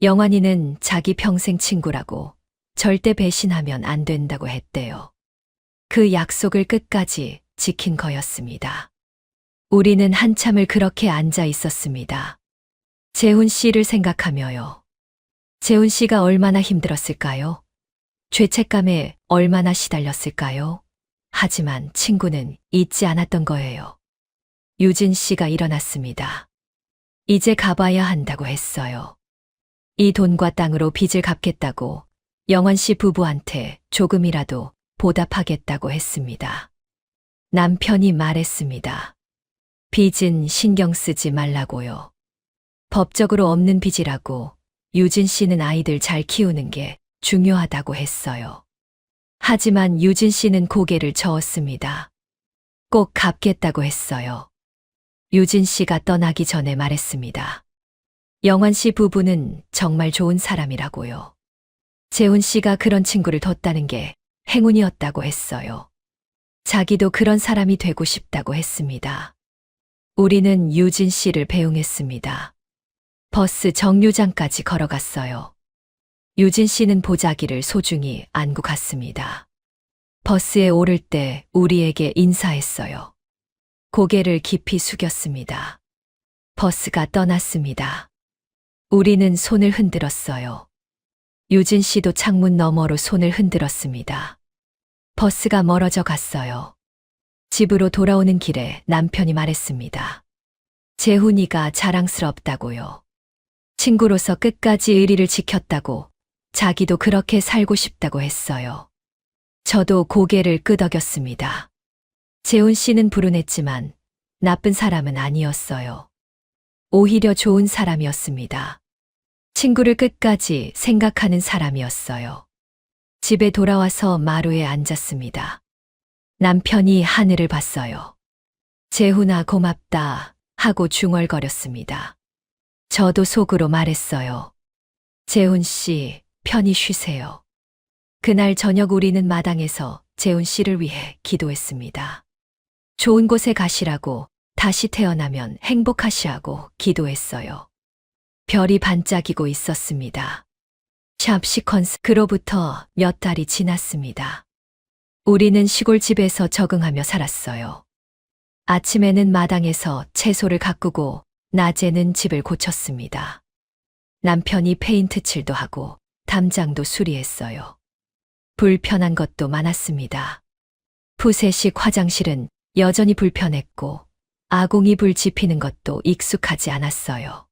영환이는 자기 평생 친구라고 절대 배신하면 안 된다고 했대요. 그 약속을 끝까지 지킨 거였습니다. 우리는 한참을 그렇게 앉아 있었습니다. 재훈 씨를 생각하며요. 재훈 씨가 얼마나 힘들었을까요? 죄책감에 얼마나 시달렸을까요? 하지만 친구는 잊지 않았던 거예요. 유진 씨가 일어났습니다. 이제 가봐야 한다고 했어요. 이 돈과 땅으로 빚을 갚겠다고 영환 씨 부부한테 조금이라도 보답하겠다고 했습니다. 남편이 말했습니다. 빚은 신경 쓰지 말라고요. 법적으로 없는 빚이라고 유진 씨는 아이들 잘 키우는 게 중요하다고 했어요. 하지만 유진 씨는 고개를 저었습니다. 꼭 갚겠다고 했어요. 유진 씨가 떠나기 전에 말했습니다. 영환 씨 부부는 정말 좋은 사람이라고요. 재훈 씨가 그런 친구를 뒀다는 게 행운이었다고 했어요. 자기도 그런 사람이 되고 싶다고 했습니다. 우리는 유진 씨를 배웅했습니다. 버스 정류장까지 걸어갔어요. 유진 씨는 보자기를 소중히 안고 갔습니다. 버스에 오를 때 우리에게 인사했어요. 고개를 깊이 숙였습니다. 버스가 떠났습니다. 우리는 손을 흔들었어요. 유진 씨도 창문 너머로 손을 흔들었습니다. 버스가 멀어져 갔어요. 집으로 돌아오는 길에 남편이 말했습니다. 재훈이가 자랑스럽다고요. 친구로서 끝까지 의리를 지켰다고, 자기도 그렇게 살고 싶다고 했어요. 저도 고개를 끄덕였습니다. 재훈 씨는 불운했지만 나쁜 사람은 아니었어요. 오히려 좋은 사람이었습니다. 친구를 끝까지 생각하는 사람이었어요. 집에 돌아와서 마루에 앉았습니다. 남편이 하늘을 봤어요. 재훈아 고맙다 하고 중얼거렸습니다. 저도 속으로 말했어요. 재훈 씨, 편히 쉬세요. 그날 저녁 우리는 마당에서 재훈 씨를 위해 기도했습니다. 좋은 곳에 가시라고, 다시 태어나면 행복하시라고 기도했어요. 별이 반짝이고 있었습니다. 샵 시퀀스. 그로부터 몇 달이 지났습니다. 우리는 시골집에서 적응하며 살았어요. 아침에는 마당에서 채소를 가꾸고 낮에는 집을 고쳤습니다. 남편이 페인트 칠도 하고 담장도 수리했어요. 불편한 것도 많았습니다. 푸세식 화장실은 여전히 불편했고 아궁이 불 지피는 것도 익숙하지 않았어요.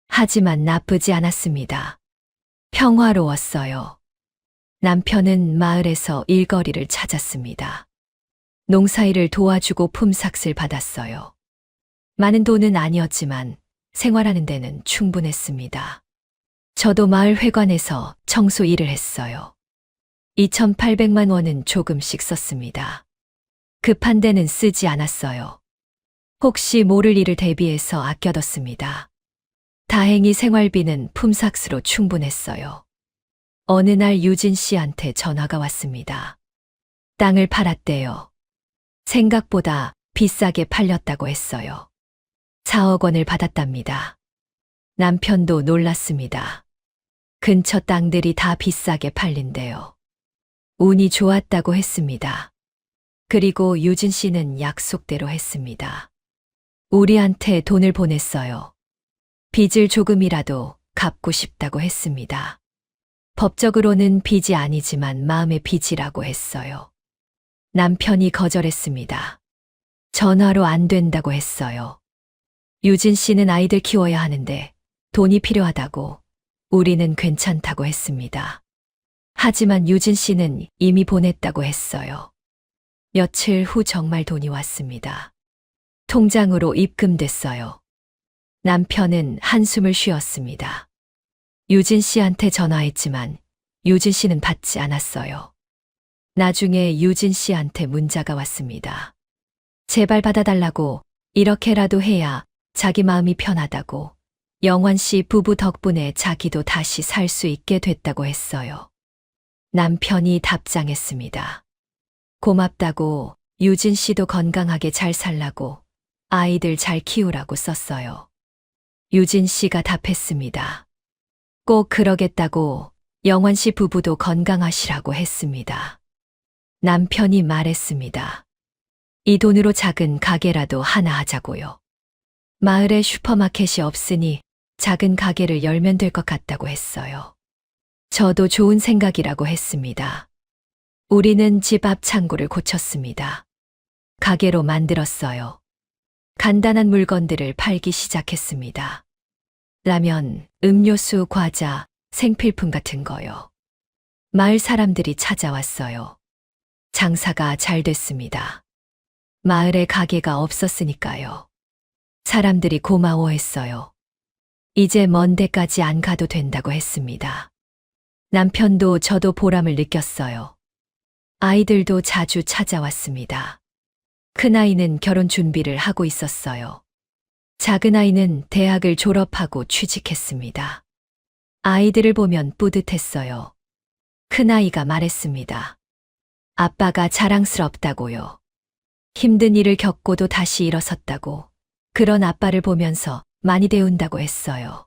하지만 나쁘지 않았습니다. 평화로웠어요. 남편은 마을에서 일거리를 찾았습니다. 농사일을 도와주고 품삯을 받았어요. 많은 돈은 아니었지만 생활하는 데는 충분했습니다. 저도 마을 회관에서 청소 일을 했어요. 2,800만 원은 조금씩 썼습니다. 급한 데는 쓰지 않았어요. 혹시 모를 일을 대비해서 아껴뒀습니다. 다행히 생활비는 품삯으로 충분했어요. 어느 날 유진 씨한테 전화가 왔습니다. 땅을 팔았대요. 생각보다 비싸게 팔렸다고 했어요. 4억 원을 받았답니다. 남편도 놀랐습니다. 근처 땅들이 다 비싸게 팔린대요. 운이 좋았다고 했습니다. 그리고 유진 씨는 약속대로 했습니다. 우리한테 돈을 보냈어요. 빚을 조금이라도 갚고 싶다고 했습니다. 법적으로는 빚이 아니지만 마음의 빚이라고 했어요. 남편이 거절했습니다. 전화로 안 된다고 했어요. 유진 씨는 아이들 키워야 하는데 돈이 필요하다고, 우리는 괜찮다고 했습니다. 하지만 유진 씨는 이미 보냈다고 했어요. 며칠 후 정말 돈이 왔습니다. 통장으로 입금됐어요. 남편은 한숨을 쉬었습니다. 유진 씨한테 전화했지만 유진 씨는 받지 않았어요. 나중에 유진 씨한테 문자가 왔습니다. 제발 받아달라고, 이렇게라도 해야 자기 마음이 편하다고, 영환 씨 부부 덕분에 자기도 다시 살 수 있게 됐다고 했어요. 남편이 답장했습니다. 고맙다고, 유진 씨도 건강하게 잘 살라고, 아이들 잘 키우라고 썼어요. 유진 씨가 답했습니다. 꼭 그러겠다고, 영환 씨 부부도 건강하시라고 했습니다. 남편이 말했습니다. 이 돈으로 작은 가게라도 하나 하자고요. 마을에 슈퍼마켓이 없으니 작은 가게를 열면 될 것 같다고 했어요. 저도 좋은 생각이라고 했습니다. 우리는 집 앞 창고를 고쳤습니다. 가게로 만들었어요. 간단한 물건들을 팔기 시작했습니다. 라면, 음료수, 과자, 생필품 같은 거요. 마을 사람들이 찾아왔어요. 장사가 잘 됐습니다. 마을에 가게가 없었으니까요. 사람들이 고마워했어요. 이제 먼 데까지 안 가도 된다고 했습니다. 남편도 저도 보람을 느꼈어요. 아이들도 자주 찾아왔습니다. 큰아이는 결혼 준비를 하고 있었어요. 작은아이는 대학을 졸업하고 취직했습니다. 아이들을 보면 뿌듯했어요. 큰아이가 말했습니다. 아빠가 자랑스럽다고요. 힘든 일을 겪고도 다시 일어섰다고, 그런 아빠를 보면서 많이 배운다고 했어요.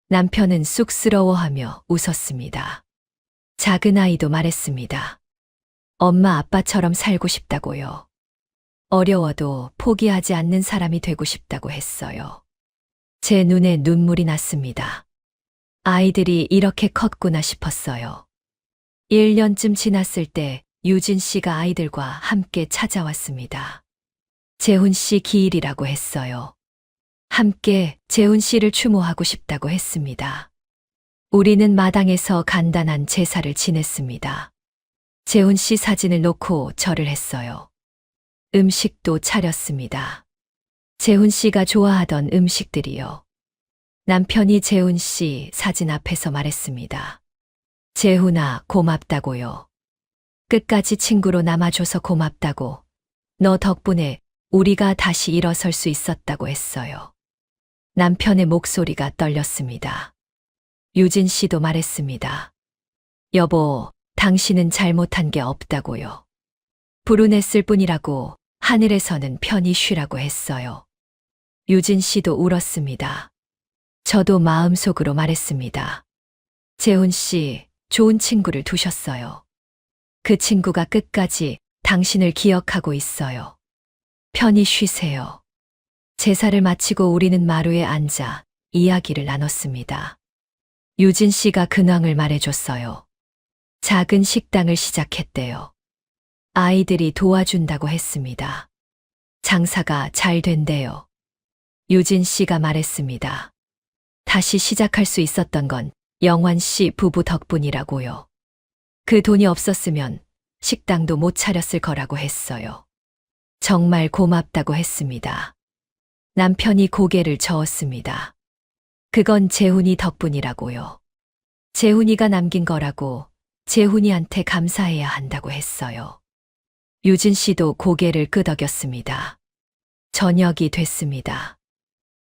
남편은 쑥스러워하며 웃었습니다. 작은아이도 말했습니다. 엄마 아빠처럼 살고 싶다고요. 어려워도 포기하지 않는 사람이 되고 싶다고 했어요. 제 눈에 눈물이 났습니다. 아이들이 이렇게 컸구나 싶었어요. 1년쯤 지났을 때 유진 씨가 아이들과 함께 찾아왔습니다. 재훈 씨 기일이라고 했어요. 함께 재훈 씨를 추모하고 싶다고 했습니다. 우리는 마당에서 간단한 제사를 지냈습니다. 재훈 씨 사진을 놓고 절을 했어요. 음식도 차렸습니다. 재훈 씨가 좋아하던 음식들이요. 남편이 재훈 씨 사진 앞에서 말했습니다. 재훈아, 고맙다고요. 끝까지 친구로 남아줘서 고맙다고. 너 덕분에 우리가 다시 일어설 수 있었다고 했어요. 남편의 목소리가 떨렸습니다. 유진 씨도 말했습니다. 여보, 당신은 잘못한 게 없다고요. 불운했을 뿐이라고 하늘에서는 편히 쉬라고 했어요. 유진 씨도 울었습니다. 저도 마음속으로 말했습니다. 재훈 씨, 좋은 친구를 두셨어요. 그 친구가 끝까지 당신을 기억하고 있어요. 편히 쉬세요. 제사를 마치고 우리는 마루에 앉아 이야기를 나눴습니다. 유진 씨가 근황을 말해줬어요. 작은 식당을 시작했대요. 아이들이 도와준다고 했습니다. 장사가 잘 된대요. 유진 씨가 말했습니다. 다시 시작할 수 있었던 건 영환 씨 부부 덕분이라고요. 그 돈이 없었으면 식당도 못 차렸을 거라고 했어요. 정말 고맙다고 했습니다. 남편이 고개를 저었습니다. 그건 재훈이 덕분이라고요. 재훈이가 남긴 거라고 재훈이한테 감사해야 한다고 했어요. 유진 씨도 고개를 끄덕였습니다. 저녁이 됐습니다.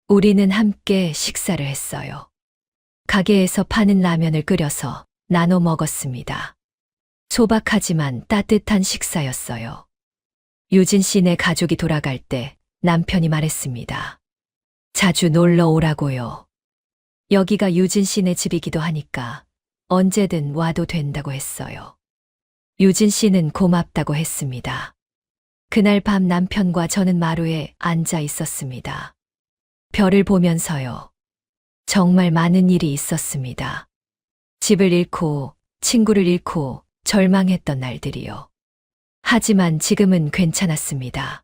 우리는 함께 식사를 했어요. 가게에서 파는 라면을 끓여서 나눠 먹었습니다. 소박하지만 따뜻한 식사였어요. 유진 씨네 가족이 돌아갈 때 남편이 말했습니다. 자주 놀러 오라고요. 여기가 유진 씨네 집이기도 하니까 언제든 와도 된다고 했어요. 유진 씨는 고맙다고 했습니다. 그날 밤 남편과 저는 마루에 앉아 있었습니다. 별을 보면서요. 정말 많은 일이 있었습니다. 집을 잃고 친구를 잃고 절망했던 날들이요. 하지만 지금은 괜찮았습니다.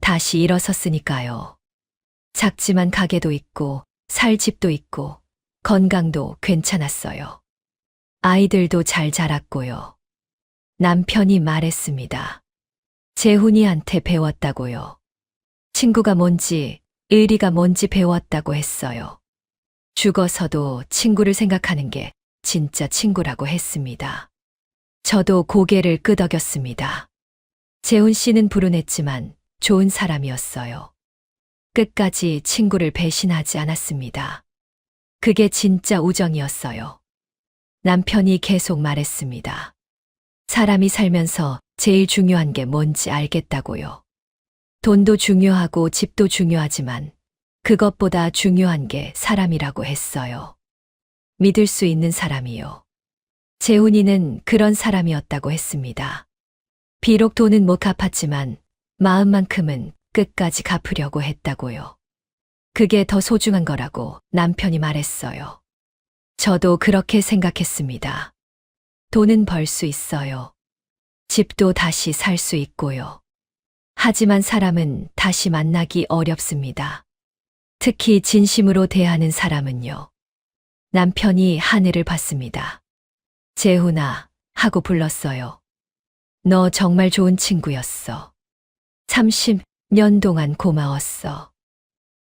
다시 일어섰으니까요. 작지만 가게도 있고 살 집도 있고 건강도 괜찮았어요. 아이들도 잘 자랐고요. 남편이 말했습니다. 재훈이한테 배웠다고요. 친구가 뭔지, 의리가 뭔지 배웠다고 했어요. 죽어서도 친구를 생각하는 게 진짜 친구라고 했습니다. 저도 고개를 끄덕였습니다. 재훈 씨는 불운했지만 좋은 사람이었어요. 끝까지 친구를 배신하지 않았습니다. 그게 진짜 우정이었어요. 남편이 계속 말했습니다. 사람이 살면서 제일 중요한 게 뭔지 알겠다고요. 돈도 중요하고 집도 중요하지만 그것보다 중요한 게 사람이라고 했어요. 믿을 수 있는 사람이요. 재훈이는 그런 사람이었다고 했습니다. 비록 돈은 못 갚았지만 마음만큼은 끝까지 갚으려고 했다고요. 그게 더 소중한 거라고 남편이 말했어요. 저도 그렇게 생각했습니다. 돈은 벌 수 있어요. 집도 다시 살 수 있고요. 하지만 사람은 다시 만나기 어렵습니다. 특히 진심으로 대하는 사람은요. 남편이 하늘을 봤습니다. 재훈아 하고 불렀어요. 너 정말 좋은 친구였어. 30년 동안 고마웠어.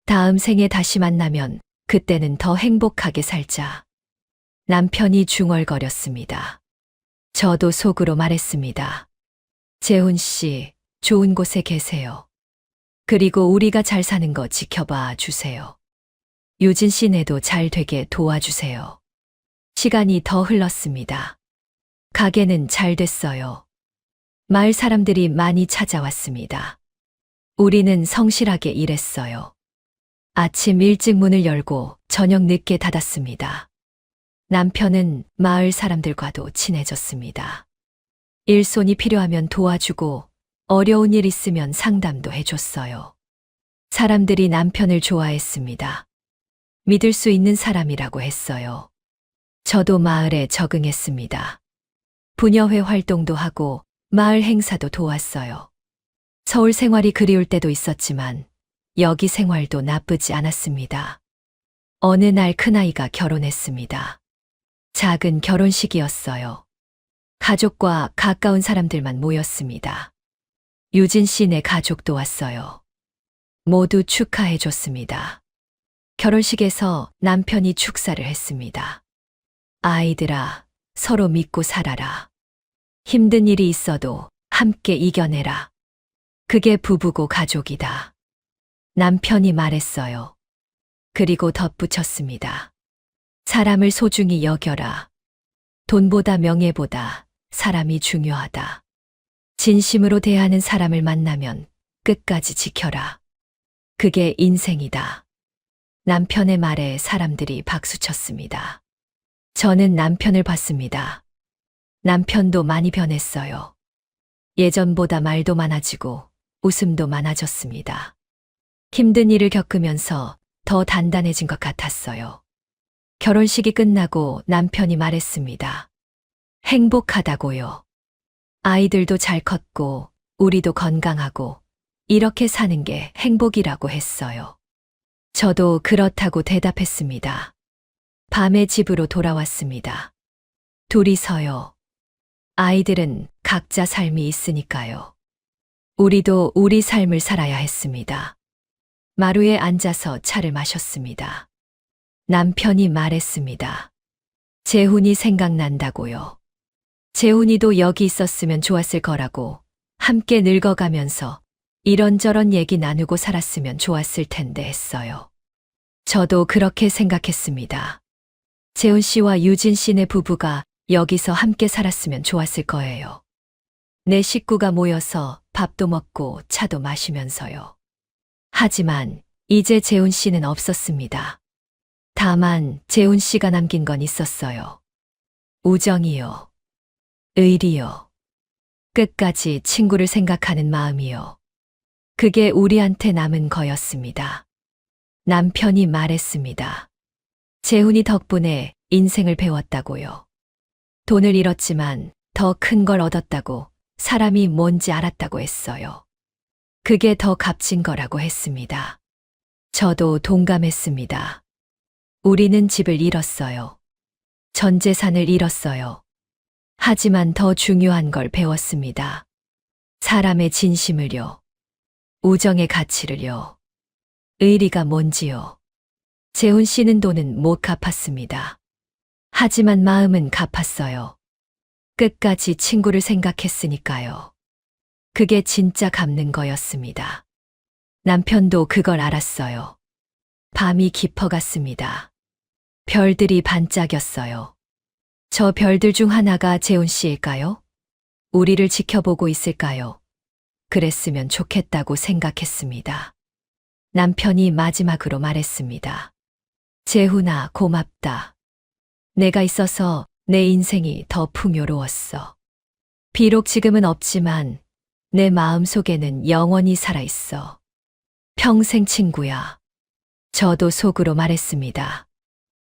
다음 생에 다시 만나면 그때는 더 행복하게 살자. 남편이 중얼거렸습니다. 저도 속으로 말했습니다. 재훈 씨, 좋은 곳에 계세요. 그리고 우리가 잘 사는 거 지켜봐 주세요. 유진 씨네도 잘 되게 도와주세요. 시간이 더 흘렀습니다. 가게는 잘 됐어요. 마을 사람들이 많이 찾아왔습니다. 우리는 성실하게 일했어요. 아침 일찍 문을 열고 저녁 늦게 닫았습니다. 남편은 마을 사람들과도 친해졌습니다. 일손이 필요하면 도와주고 어려운 일 있으면 상담도 해줬어요. 사람들이 남편을 좋아했습니다. 믿을 수 있는 사람이라고 했어요. 저도 마을에 적응했습니다. 부녀회 활동도 하고 마을 행사도 도왔어요. 서울 생활이 그리울 때도 있었지만 여기 생활도 나쁘지 않았습니다. 어느 날 큰아이가 결혼했습니다. 작은 결혼식이었어요. 가족과 가까운 사람들만 모였습니다. 유진 씨네 가족도 왔어요. 모두 축하해 줬습니다. 결혼식에서 남편이 축사를 했습니다. 아이들아, 서로 믿고 살아라. 힘든 일이 있어도 함께 이겨내라. 그게 부부고 가족이다. 남편이 말했어요. 그리고 덧붙였습니다. 사람을 소중히 여겨라. 돈보다 명예보다 사람이 중요하다. 진심으로 대하는 사람을 만나면 끝까지 지켜라. 그게 인생이다. 남편의 말에 사람들이 박수쳤습니다. 저는 남편을 봤습니다. 남편도 많이 변했어요. 예전보다 말도 많아지고 웃음도 많아졌습니다. 힘든 일을 겪으면서 더 단단해진 것 같았어요. 결혼식이 끝나고 남편이 말했습니다. 행복하다고요. 아이들도 잘 컸고 우리도 건강하고 이렇게 사는 게 행복이라고 했어요. 저도 그렇다고 대답했습니다. 밤에 집으로 돌아왔습니다. 둘이서요. 아이들은 각자 삶이 있으니까요. 우리도 우리 삶을 살아야 했습니다. 마루에 앉아서 차를 마셨습니다. 남편이 말했습니다. 재훈이 생각난다고요. 재훈이도 여기 있었으면 좋았을 거라고, 함께 늙어가면서 이런저런 얘기 나누고 살았으면 좋았을 텐데 했어요. 저도 그렇게 생각했습니다. 재훈 씨와 유진 씨네 부부가 여기서 함께 살았으면 좋았을 거예요. 내 식구가 모여서 밥도 먹고 차도 마시면서요. 하지만 이제 재훈 씨는 없었습니다. 다만 재훈 씨가 남긴 건 있었어요. 우정이요. 의리요. 끝까지 친구를 생각하는 마음이요. 그게 우리한테 남은 거였습니다. 남편이 말했습니다. 재훈이 덕분에 인생을 배웠다고요. 돈을 잃었지만 더 큰 걸 얻었다고, 사람이 뭔지 알았다고 했어요. 그게 더 값진 거라고 했습니다. 저도 동감했습니다. 우리는 집을 잃었어요. 전 재산을 잃었어요. 하지만 더 중요한 걸 배웠습니다. 사람의 진심을요. 우정의 가치를요. 의리가 뭔지요. 재훈 씨는 돈은 못 갚았습니다. 하지만 마음은 갚았어요. 끝까지 친구를 생각했으니까요. 그게 진짜 갚는 거였습니다. 남편도 그걸 알았어요. 밤이 깊어갔습니다. 별들이 반짝였어요. 저 별들 중 하나가 재훈 씨일까요? 우리를 지켜보고 있을까요? 그랬으면 좋겠다고 생각했습니다. 남편이 마지막으로 말했습니다. 재훈아, 고맙다. 내가 있어서 내 인생이 더 풍요로웠어. 비록 지금은 없지만 내 마음 속에는 영원히 살아있어. 평생 친구야. 저도 속으로 말했습니다.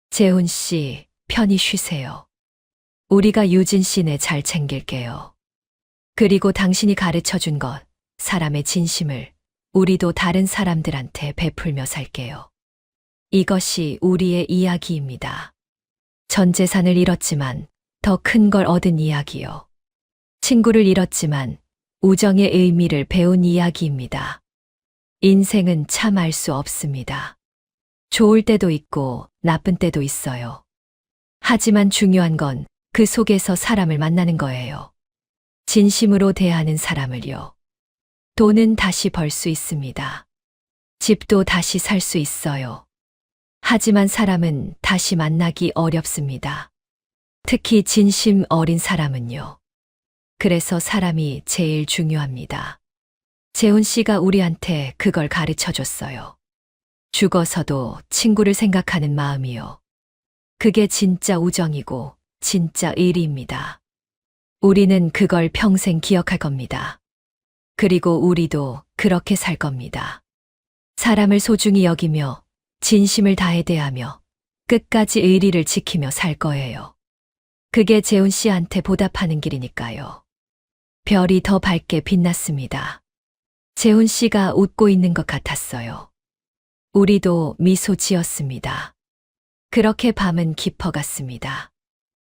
재훈 씨, 편히 쉬세요. 우리가 유진 씨네 잘 챙길게요. 그리고 당신이 가르쳐 준 것, 사람의 진심을 우리도 다른 사람들한테 베풀며 살게요. 이것이 우리의 이야기입니다. 전 재산을 잃었지만 더 큰 걸 얻은 이야기요. 친구를 잃었지만 우정의 의미를 배운 이야기입니다. 인생은 참 알 수 없습니다. 좋을 때도 있고 나쁜 때도 있어요. 하지만 중요한 건 그 속에서 사람을 만나는 거예요. 진심으로 대하는 사람을요. 돈은 다시 벌 수 있습니다. 집도 다시 살 수 있어요. 하지만 사람은 다시 만나기 어렵습니다. 특히 진심 어린 사람은요. 그래서 사람이 제일 중요합니다. 재훈 씨가 우리한테 그걸 가르쳐 줬어요. 죽어서도 친구를 생각하는 마음이요. 그게 진짜 우정이고 진짜 의리입니다. 우리는 그걸 평생 기억할 겁니다. 그리고 우리도 그렇게 살 겁니다. 사람을 소중히 여기며 진심을 다해 대하며 끝까지 의리를 지키며 살 거예요. 그게 재훈 씨한테 보답하는 길이니까요. 별이 더 밝게 빛났습니다. 재훈 씨가 웃고 있는 것 같았어요. 우리도 미소 지었습니다. 그렇게 밤은 깊어갔습니다.